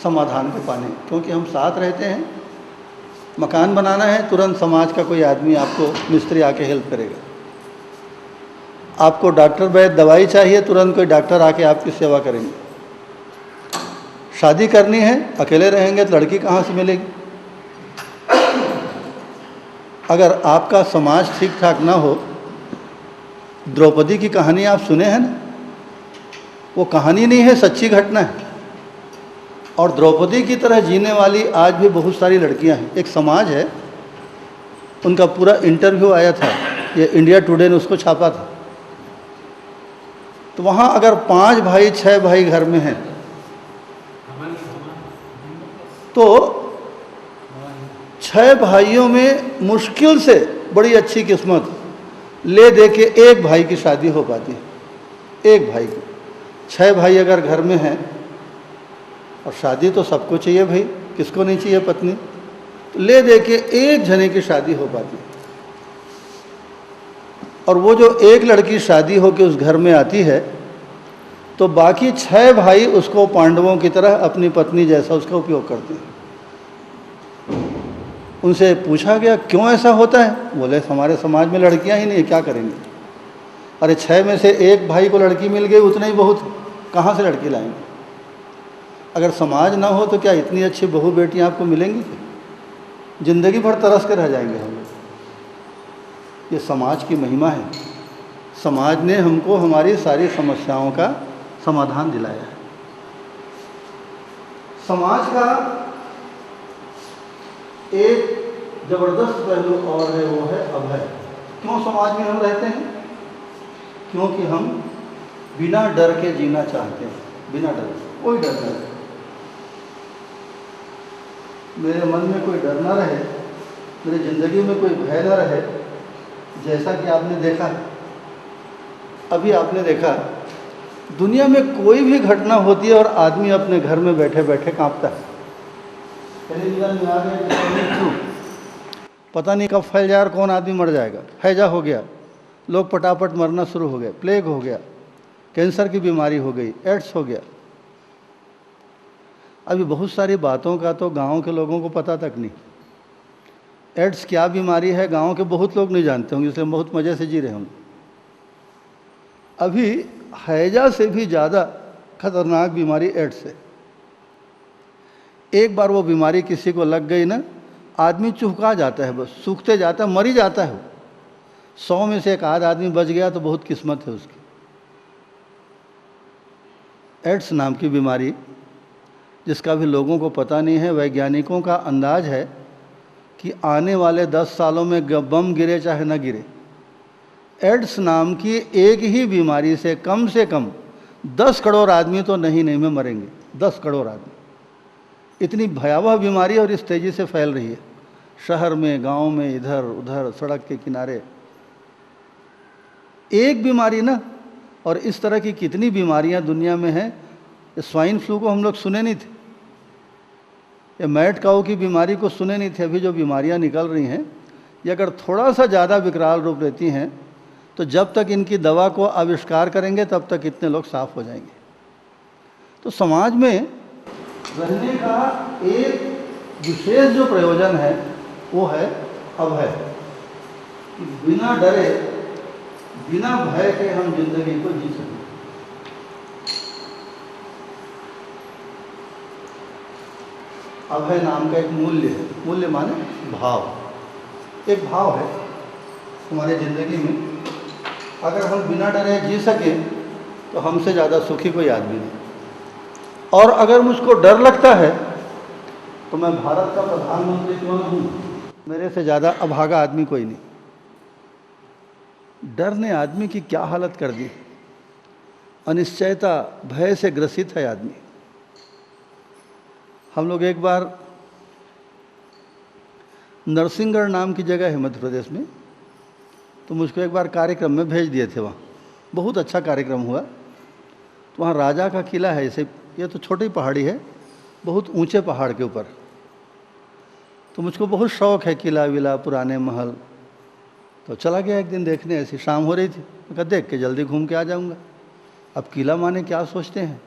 समाधान को पाने, क्योंकि हम साथ रहते हैं। मकान बनाना है, तुरंत समाज का कोई आदमी आपको, मिस्त्री आके हेल्प करेगा। आपको डॉक्टर वैद्य दवाई चाहिए, तुरंत कोई डॉक्टर आके आपकी सेवा करेंगे। शादी करनी है, अकेले रहेंगे तो लड़की कहाँ से मिलेगी? अगर आपका समाज ठीक ठाक ना हो, द्रौपदी की कहानी आप सुने हैं ना, वो कहानी नहीं है, सच्ची घटना है। और द्रौपदी की तरह जीने वाली आज भी बहुत सारी लड़कियां हैं। एक समाज है, उनका पूरा इंटरव्यू आया था, ये इंडिया टुडे ने उसको छापा था। तो वहाँ अगर 5 भाई 6 भाई घर में हैं तो 6 भाइयों में मुश्किल से, बड़ी अच्छी किस्मत, ले दे के 1 भाई की शादी हो पाती है। 1 भाई की। 6 भाई अगर घर में हैं, और शादी तो सबको चाहिए भाई, किसको नहीं चाहिए पत्नी, तो ले दे के 1 जने की शादी हो पाती है। और वो जो 1 लड़की शादी होकर उस घर में आती है, तो बाकी 6 भाई उसको पांडवों की तरह अपनी पत्नी जैसा उसका उपयोग करते हैं। उनसे पूछा गया क्यों ऐसा होता है? बोले हमारे समाज में लड़कियां ही नहीं है, क्या करेंगे? अरे 6 में से 1 भाई को लड़की मिल गई, उतना ही बहुत है, कहाँ से लड़की लाएंगे? अगर समाज ना हो तो क्या इतनी अच्छी बहू बेटियां आपको मिलेंगी? ज़िंदगी भर तरस के रह जाएंगे हम लोग। ये समाज की महिमा है। समाज ने हमको हमारी सारी समस्याओं का समाधान दिलाया है। समाज का एक जबरदस्त पहलू और है, वो है अभय। क्यों समाज में हम रहते हैं? क्योंकि हम बिना डर के जीना चाहते हैं। बिना डर, कोई डर नहीं। मेरे मन में कोई डर ना रहे, मेरी ज़िंदगी में कोई भय ना रहे। जैसा कि आपने देखा, अभी आपने देखा, दुनिया में कोई भी घटना होती है और आदमी अपने घर में बैठे बैठे कांपता है। टेलीविज़न में आ गए, पता नहीं कब फैल जाए और कौन आदमी मर जाएगा। हैजा हो गया, लोग पटापट मरना शुरू हो गए, प्लेग हो गया, कैंसर की बीमारी हो गई, एड्स हो गया। अभी बहुत सारी बातों का तो गांव के लोगों को पता तक नहीं। एड्स क्या बीमारी है गांव के बहुत लोग नहीं जानते होंगे, इसलिए बहुत मज़े से जी रहे होंगे। अभी हैजा से भी ज़्यादा खतरनाक बीमारी एड्स है। एक बार वो बीमारी किसी को लग गई ना, आदमी चुहका जाता है, बस सूखते जाता है, मर ही जाता है। 100 में से 1 आध आदमी बच गया तो बहुत किस्मत है उसकी। एड्स नाम की बीमारी, जिसका भी लोगों को पता नहीं है। वैज्ञानिकों का अंदाज है कि आने वाले 10 सालों में बम गिरे चाहे न गिरे, एड्स नाम की एक ही बीमारी से कम 10 करोड़ आदमी तो नहीं में मरेंगे। 10 करोड़ आदमी। इतनी भयावह बीमारी और इस तेज़ी से फैल रही है, शहर में, गांव में, इधर उधर, सड़क के किनारे। एक बीमारी ना, और इस तरह की कितनी बीमारियां दुनिया में हैं। स्वाइन फ्लू को हम लोग सुने नहीं थे, ये मैड काऊ की बीमारी को सुने नहीं थे। अभी जो बीमारियां निकल रही हैं, ये अगर थोड़ा सा ज़्यादा विकराल रूप लेती हैं, तो जब तक इनकी दवा को आविष्कार करेंगे तब तक इतने लोग साफ हो जाएंगे। तो समाज में रहने का एक विशेष जो प्रयोजन है वो है अभय, कि बिना डरे बिना भय के हम जिंदगी को जी सकें। अभय नाम का एक मूल्य है, मूल्य माने भाव, एक भाव है हमारी ज़िंदगी में। अगर हम बिना डरे जी सकें तो हमसे ज़्यादा सुखी कोई आदमी नहीं। और अगर मुझको डर लगता है तो मैं भारत का प्रधानमंत्री क्यों ना हूँ, मेरे से ज़्यादा अभागा आदमी कोई नहीं। डर ने आदमी की क्या हालत कर दी, अनिश्चयता, भय से ग्रसित है आदमी। हम लोग एक बार नरसिंहगढ़ नाम की जगह है मध्य प्रदेश में, तो मुझको एक बार कार्यक्रम में भेज दिए थे। वहाँ बहुत अच्छा कार्यक्रम हुआ। तो वहाँ राजा का किला है, इसे ये तो छोटी पहाड़ी है, बहुत ऊंचे पहाड़ के ऊपर। तो मुझको बहुत शौक़ है किला विला, पुराने महल। तो चला गया एक दिन देखने, ऐसी शाम हो रही थी, मैं कहा देख के जल्दी घूम के आ जाऊँगा। अब किला माने क्या सोचते हैं,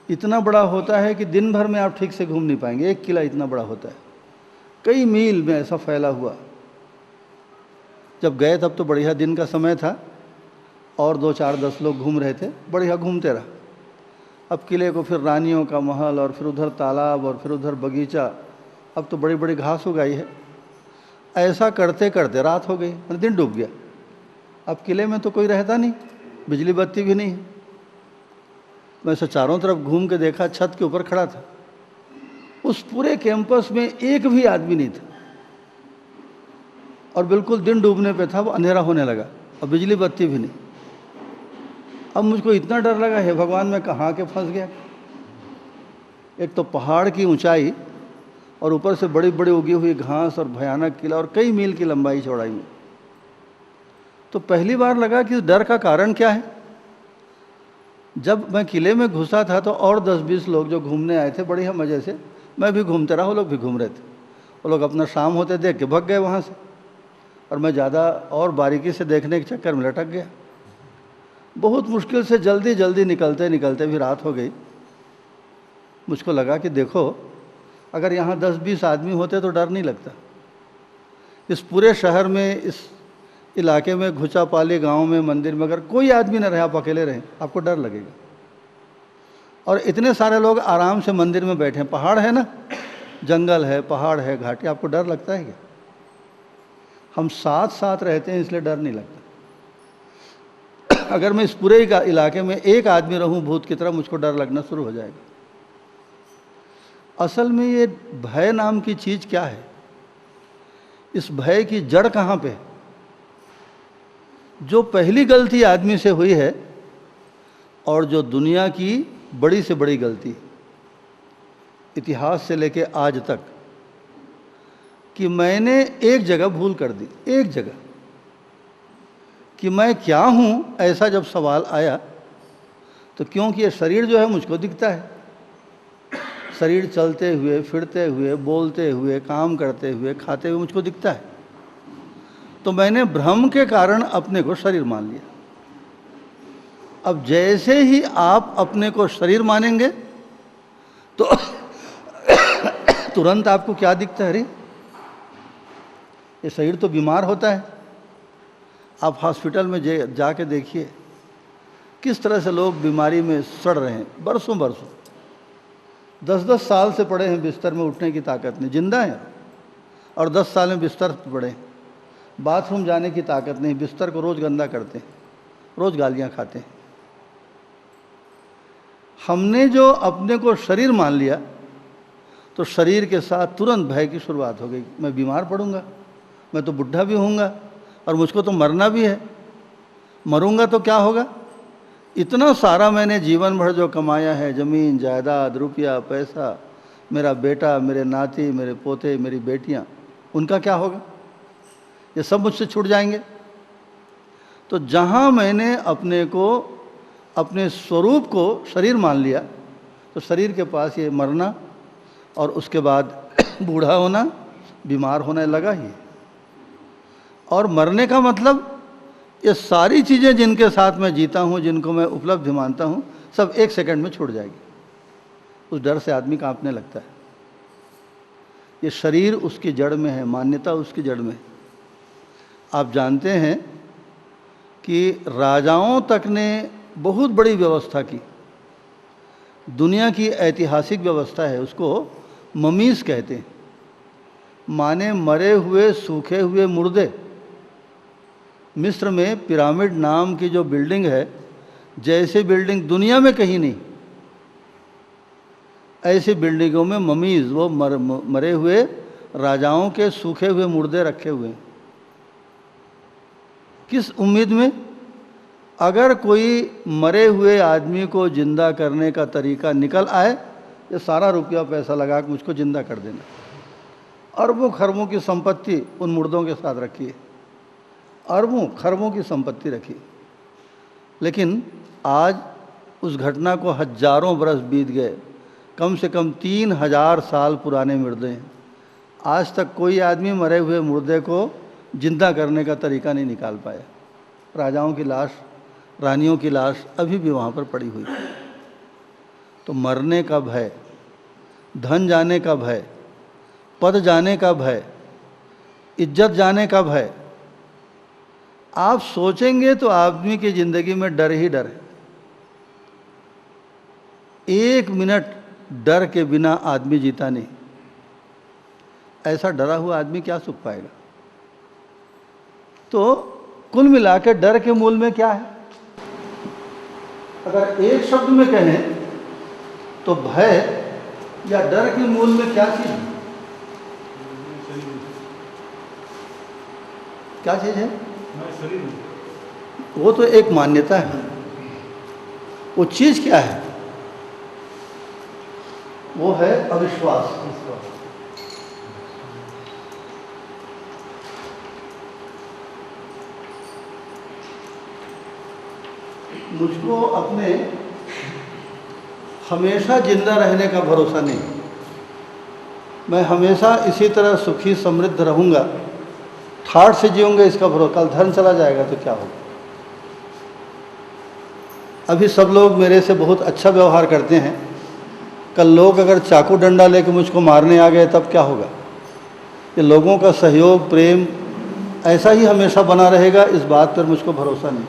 इतना बड़ा होता है कि दिन भर में आप ठीक से घूम नहीं पाएंगे। एक किला इतना बड़ा होता है, कई मील में ऐसा फैला हुआ। जब गए तब तो बढ़िया दिन का समय था और 2-4-10 लोग घूम रहे थे, बढ़िया घूमते रहा। अब किले को फिर रानियों का महल और फिर उधर तालाब और फिर उधर बगीचा, अब तो बड़ी बड़ी घास उगाई है। ऐसा करते करते रात हो गई, दिन डूब गया। अब किले में तो कोई रहता नहीं, बिजली बत्ती भी नहीं है। मैं से चारों तरफ घूम के देखा, छत के ऊपर खड़ा था, उस पूरे कैंपस में एक भी आदमी नहीं था। और बिल्कुल दिन डूबने पे था, वो अंधेरा होने लगा और बिजली बत्ती भी नहीं। अब मुझको इतना डर लगा, हे भगवान मैं कहाँ के फंस गया। एक तो पहाड़ की ऊंचाई और ऊपर से बड़ी बड़ी उगी हुई घास और भयानक किला और कई मील की लंबाई चौड़ाई में। तो पहली बार लगा कि डर का कारण क्या है। जब मैं किले में घुसा था तो और 10-20 लोग जो घूमने आए थे बढ़िया मज़े से, मैं भी घूमते रहा, वो लोग भी घूम रहे थे। वो लोग अपना शाम होते देख के भाग गए वहाँ से, और मैं ज़्यादा और बारीकी से देखने के चक्कर में लटक गया। बहुत मुश्किल से जल्दी जल्दी निकलते निकलते भी रात हो गई। मुझको लगा कि देखो, अगर यहाँ 10-20 आदमी होते तो डर नहीं लगता। इस पूरे शहर में, इस इलाके में, घुचापाली गांव में, मंदिर में अगर कोई आदमी न रहे, आप अकेले रहें, आपको डर लगेगा। और इतने सारे लोग आराम से मंदिर में बैठे हैं, पहाड़ है ना, जंगल है, पहाड़ है, घाटी, आपको डर लगता है क्या? हम साथ साथ रहते हैं इसलिए डर नहीं लगता। अगर मैं इस पूरे इलाके में एक आदमी रहूं भूत की तरह, मुझको डर लगना शुरू हो जाएगा। असल में ये भय नाम की चीज़ क्या है, इस भय की जड़ कहाँ पे है? जो पहली गलती आदमी से हुई है और जो दुनिया की बड़ी से बड़ी गलती, इतिहास से लेके आज तक, कि मैंने एक जगह भूल कर दी, एक जगह, कि मैं क्या हूँ, ऐसा जब सवाल आया तो क्योंकि ये शरीर जो है मुझको दिखता है, शरीर चलते हुए, फिरते हुए, बोलते हुए, काम करते हुए, खाते हुए मुझको दिखता है, तो मैंने भ्रम के कारण अपने को शरीर मान लिया। अब जैसे ही आप अपने को शरीर मानेंगे तो तुरंत आपको क्या दिखता है, अरे ये शरीर तो बीमार होता है। आप हॉस्पिटल में जाके देखिए किस तरह से लोग बीमारी में सड़ रहे हैं, बरसों बरसों, 10-10 साल से पड़े हैं बिस्तर में, उठने की ताकत नहीं, जिंदा हैं और 10 साल में बिस्तर पर पड़े हैं, बाथरूम जाने की ताकत नहीं, बिस्तर को रोज़ गंदा करते हैं, रोज़ गालियाँ खाते हैं। हमने जो अपने को शरीर मान लिया तो शरीर के साथ तुरंत भय की शुरुआत हो गई। मैं बीमार पड़ूंगा, मैं तो बुढ़ा भी होऊंगा और मुझको तो मरना भी है, मरूंगा तो क्या होगा। इतना सारा मैंने जीवन भर जो कमाया है, ज़मीन जायदाद, रुपया पैसा, मेरा बेटा, मेरे नाती, मेरे पोते, मेरी बेटियां, उनका क्या होगा, ये सब मुझसे छूट जाएंगे। तो जहाँ मैंने अपने को, अपने स्वरूप को शरीर मान लिया, तो शरीर के पास ये मरना और उसके बाद बूढ़ा होना, बीमार होने लगा ही। और मरने का मतलब ये सारी चीज़ें जिनके साथ मैं जीता हूँ, जिनको मैं उपलब्धि मानता हूँ, सब 1 सेकंड में छूट जाएगी। उस डर से आदमी कांपने लगता है। ये शरीर उसकी जड़ में है, मान्यता उसकी जड़ में है। आप जानते हैं कि राजाओं तक ने बहुत बड़ी व्यवस्था की, दुनिया की ऐतिहासिक व्यवस्था है, उसको ममीज कहते हैं, माने मरे हुए सूखे हुए मुर्दे। मिस्र में पिरामिड नाम की जो बिल्डिंग है, जैसे बिल्डिंग दुनिया में कहीं नहीं, ऐसी बिल्डिंगों में ममीज, वो मरे हुए राजाओं के सूखे हुए मुर्दे रखे हुए हैं। किस उम्मीद में? अगर कोई मरे हुए आदमी को जिंदा करने का तरीका निकल आए, ये सारा रुपया पैसा लगा के मुझको जिंदा कर देना। अरबों खरबों की संपत्ति उन मुर्दों के साथ रखी है, अरबों खरबों की संपत्ति रखी। लेकिन आज उस घटना को हजारों बरस बीत गए, कम से कम 3000 साल पुराने मुर्दे हैं। आज तक कोई आदमी मरे हुए मुर्दे को जिंदा करने का तरीका नहीं निकाल पाया। राजाओं की लाश, रानियों की लाश अभी भी वहाँ पर पड़ी हुई। तो मरने का भय, धन जाने का भय, पद जाने का भय, इज्जत जाने का भय, आप सोचेंगे तो आदमी की ज़िंदगी में डर ही डर है। 1 मिनट डर के बिना आदमी जीता नहीं। ऐसा डरा हुआ आदमी क्या सुख पाएगा? तो कुल मिला के डर के मूल में क्या है? अगर एक शब्द में कहें तो भय या डर के मूल में क्या चीज़ है? क्या चीज़ है? वो तो एक मान्यता है। वो चीज़ क्या है? वो है अविश्वास। मुझको अपने हमेशा जिंदा रहने का भरोसा नहीं। मैं हमेशा इसी तरह सुखी समृद्ध रहूँगा, ठाठ से जीऊँगा, इसका भरोसा। कल धन चला जाएगा तो क्या होगा? अभी सब लोग मेरे से बहुत अच्छा व्यवहार करते हैं, कल लोग अगर चाकू डंडा लेकर मुझको मारने आ गए तब क्या होगा? ये लोगों का सहयोग, प्रेम ऐसा ही हमेशा बना रहेगा, इस बात पर मुझको भरोसा नहीं।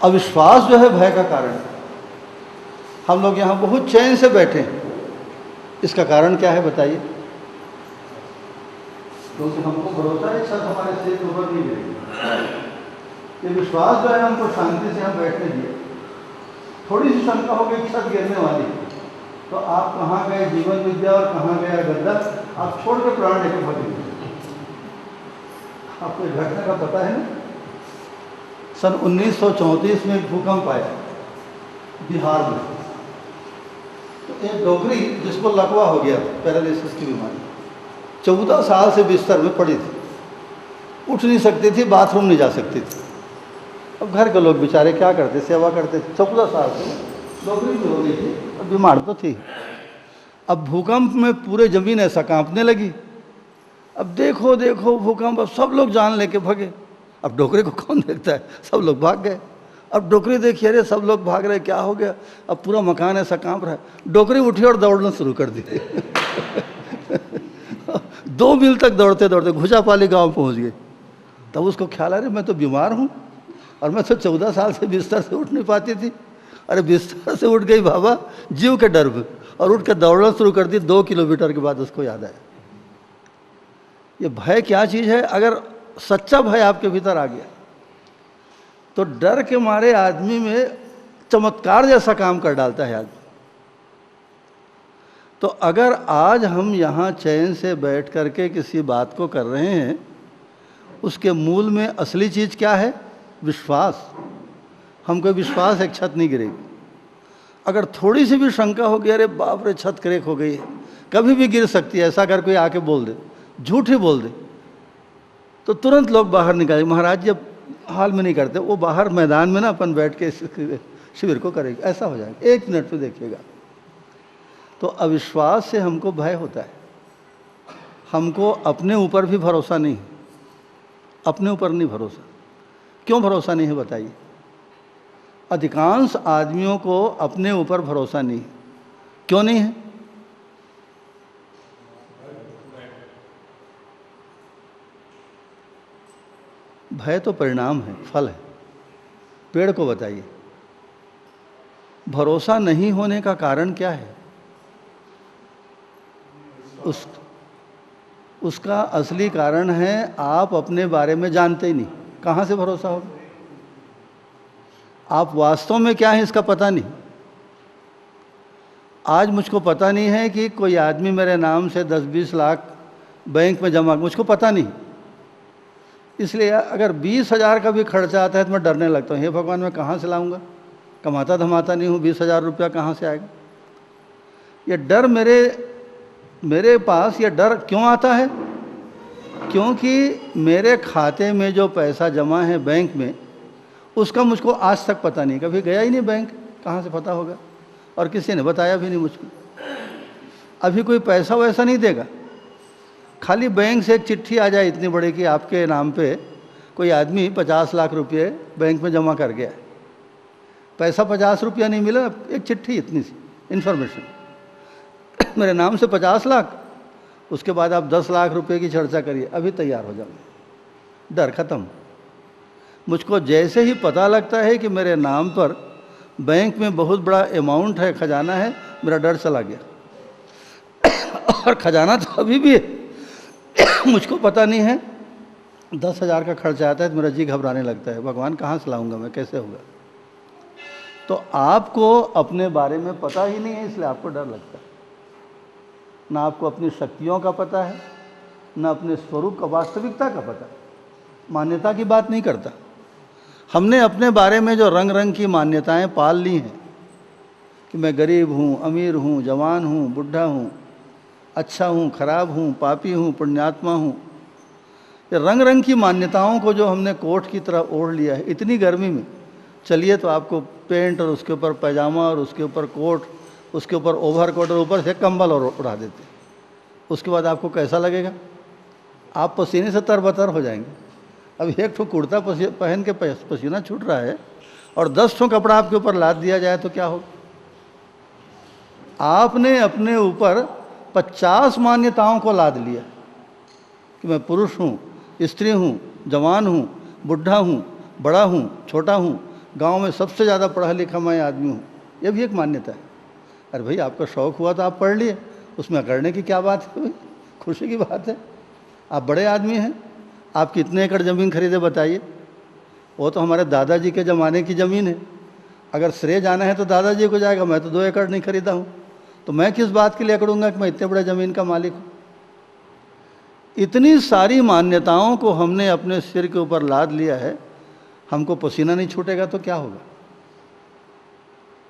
अविश्वास जो है भय का कारण है। हम लोग यहाँ बहुत चैन से बैठे हैं, इसका कारण क्या है बताइए? क्योंकि हमको भरोसा है छत हमारे सिर के ऊपर नहीं गिरेगी। ये विश्वास जो है हमको शांति से यहाँ बैठने दिए। थोड़ी सी शंका हो गई छत गिरने वाली, तो आप कहाँ गए जीवन विद्या और कहाँ गया गद्दा, आप छोड़ के प्राण लेकर भागेंगे। आपको एक घटना का पता है ना? सन 1934 में एक भूकंप आया बिहार में। तो एक डोगरी जिसको लकवा हो गया, पैरालिसिस की बीमारी, 14 साल से बिस्तर में पड़ी थी, उठ नहीं सकती थी, बाथरूम नहीं जा सकती थी। अब घर के लोग बेचारे क्या करते, सेवा करते थे। 14 साल से डोगरी भी हो गई थी और बीमार तो थी। अब भूकंप में पूरे ज़मीन ऐसा कांपने लगी। अब देखो देखो भूकंप, अब सब लोग जान लेके भागे। अब डोकरे को कौन देखता है? सब लोग भाग गए। अब डोकरी देखिए, अरे सब लोग भाग रहे, क्या हो गया? अब पूरा मकान ऐसा कांप रहा है। डोकरी उठी और दौड़ना शुरू कर दी। 2 मील तक दौड़ते दौड़ते घुजापाली गांव पहुंच गए। तब उसको ख्याल आ रहा, मैं तो बीमार हूँ और मैं तो 14 साल से बिस्तर से उठ नहीं पाती थी। अरे बिस्तर से उठ गई बाबा जीव के डर में, और उठ कर दौड़ना शुरू कर दी। 2 किलोमीटर के बाद उसको याद आया, ये भय क्या चीज़ है। अगर सच्चा भय आपके भीतर आ गया तो डर के मारे आदमी में चमत्कार जैसा काम कर डालता है आदमी। तो अगर आज हम यहाँ चैन से बैठ करके किसी बात को कर रहे हैं, उसके मूल में असली चीज़ क्या है? विश्वास। हमको विश्वास है छत नहीं गिरेगी। अगर थोड़ी सी भी शंका होगी, अरे बाप रे छत क्रैक हो गई है, कभी भी गिर सकती है, ऐसा अगर कोई आके बोल दे, झूठ ही बोल दे, तो तुरंत लोग बाहर निकाले। महाराज जी अब हाल में नहीं करते, वो बाहर मैदान में ना अपन बैठ के शिविर को करेंगे, ऐसा हो जाएगा। 1 मिनट में देखिएगा। तो अविश्वास से हमको भय होता है। हमको अपने ऊपर भी भरोसा नहीं, अपने ऊपर नहीं भरोसा। क्यों भरोसा नहीं है बताइए? अधिकांश आदमियों को अपने ऊपर भरोसा नहीं। क्यों नहीं है? भय तो परिणाम है, फल है। पेड़ को बताइए, भरोसा नहीं होने का कारण क्या है? उसका असली कारण है आप अपने बारे में जानते ही नहीं। कहाँ से भरोसा होगा? आप वास्तव में क्या है इसका पता नहीं। आज मुझको पता नहीं है कि कोई आदमी मेरे नाम से 10-20 लाख बैंक में जमा, मुझको पता नहीं। इसलिए अगर 20,000 का भी खर्चा आता है तो मैं डरने लगता हूँ, हे भगवान मैं कहाँ से लाऊंगा, कमाता धमाता नहीं हूँ, 20,000 रुपया कहाँ से आएगा। ये डर मेरे पास ये डर क्यों आता है? क्योंकि मेरे खाते में जो पैसा जमा है बैंक में, उसका मुझको आज तक पता नहीं, कभी गया ही नहीं बैंक, कहाँ से पता होगा? और किसी ने बताया भी नहीं मुझको। अभी कोई पैसा वैसा नहीं देगा, खाली बैंक से एक चिट्ठी आ जाए इतनी बड़ी कि आपके नाम पे कोई आदमी 50 लाख रुपये बैंक में जमा कर गया है। पैसा 50 रुपया नहीं मिला, एक चिट्ठी इतनी सी इन्फॉर्मेशन मेरे नाम से 50 लाख, उसके बाद आप 10 लाख रुपए की चर्चा करिए, अभी तैयार हो जाऊंगे। डर खत्म। मुझको जैसे ही पता लगता है कि मेरे नाम पर बैंक में बहुत बड़ा अमाउंट है, खजाना है, मेरा डर चला गया। और खजाना तो अभी भी है मुझको पता नहीं है। 10,000 का खर्चा आता है तो मेरा जी घबराने लगता है, भगवान कहाँ से लाऊंगा मैं, कैसे होगा। तो आपको अपने बारे में पता ही नहीं है, इसलिए आपको डर लगता है। ना आपको अपनी शक्तियों का पता है, ना अपने स्वरूप का, वास्तविकता का पता है। मान्यता की बात नहीं करता। हमने अपने बारे में जो रंग रंग की मान्यताएं पाल ली हैं कि मैं गरीब हूँ, अमीर हूँ, जवान हूँ, बुढ़ा हूँ, अच्छा हूँ, खराब हूँ, पापी हूँ, पुण्यात्मा हूँ, ये रंग रंग की मान्यताओं को जो हमने कोट की तरह ओढ़ लिया है। इतनी गर्मी में चलिए तो आपको पेंट और उसके ऊपर पैजामा और उसके ऊपर कोट, उसके ऊपर ओवरकोट और ऊपर से कंबल और उड़ा देते, उसके बाद आपको कैसा लगेगा? आप पसीने से तरबतर हो जाएंगे। अब एक ठो कुर्ता पहन के पसीना छूट रहा है और 10 ठो कपड़ा आपके ऊपर लाद दिया जाए तो क्या होगा? आपने अपने ऊपर 50 मान्यताओं को लाद लिया कि मैं पुरुष हूँ, स्त्री हूँ, जवान हूँ, बुढ़ा हूँ, बड़ा हूँ, छोटा हूँ, गांव में सबसे ज़्यादा पढ़ा लिखा मैं आदमी हूँ। यह भी एक मान्यता है। अरे भाई आपका शौक़ हुआ तो आप पढ़ लिए, उसमें करने की क्या बात है भाई, खुशी की बात है। आप बड़े आदमी हैं, आप कितने एकड़ ज़मीन खरीदे बताइए? वो तो हमारे दादाजी के ज़माने की ज़मीन है। अगर श्रेय जाना है तो दादाजी को जाएगा, मैं तो 2 एकड़ नहीं खरीदा हूँ, तो मैं किस बात के लिए अकड़ूंगा कि मैं इतने बड़े ज़मीन का मालिक हूँ। इतनी सारी मान्यताओं को हमने अपने सिर के ऊपर लाद लिया है, हमको पसीना नहीं छूटेगा तो क्या होगा?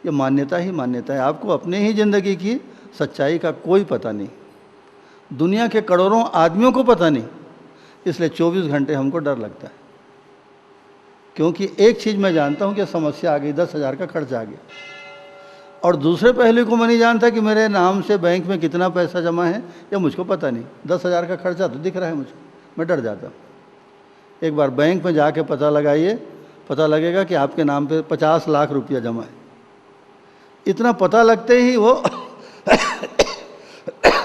ये मान्यता ही मान्यता है। आपको अपने ही ज़िंदगी की सच्चाई का कोई पता नहीं, दुनिया के करोड़ों आदमियों को पता नहीं, इसलिए 24 घंटे हमको डर लगता है। क्योंकि एक चीज़ मैं जानता हूँ कि समस्या आ गई, 10,000 का खर्च आ गया, और दूसरे पहलू को मैं नहीं जानता कि मेरे नाम से बैंक में कितना पैसा जमा है, या मुझको पता नहीं। 10,000 का खर्चा तो दिख रहा है मुझको, मैं डर जाता हूँ। एक बार बैंक में जाके पता लगाइए, पता लगेगा कि आपके नाम पे 50 लाख रुपया जमा है। इतना पता लगते ही वो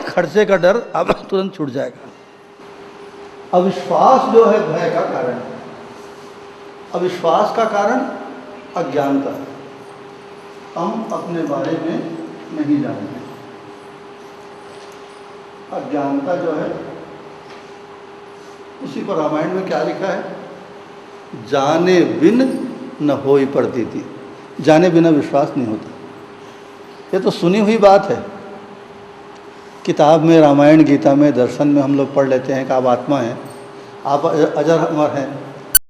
खर्चे का डर अब तुरंत छूट जाएगा। अविश्वास जो है भय का कारण है। अविश्वास का कारण अज्ञानता है। हम अपने बारे में नहीं जानते। अज्ञानता जो है, उसी पर रामायण में क्या लिखा है? जाने बिन न होई प्रतीति। जाने बिना विश्वास नहीं होता। ये तो सुनी हुई बात है। किताब में, रामायण, गीता में, दर्शन में हम लोग पढ़ लेते हैं कि आप आत्मा हैं, आप अजर अमर हैं,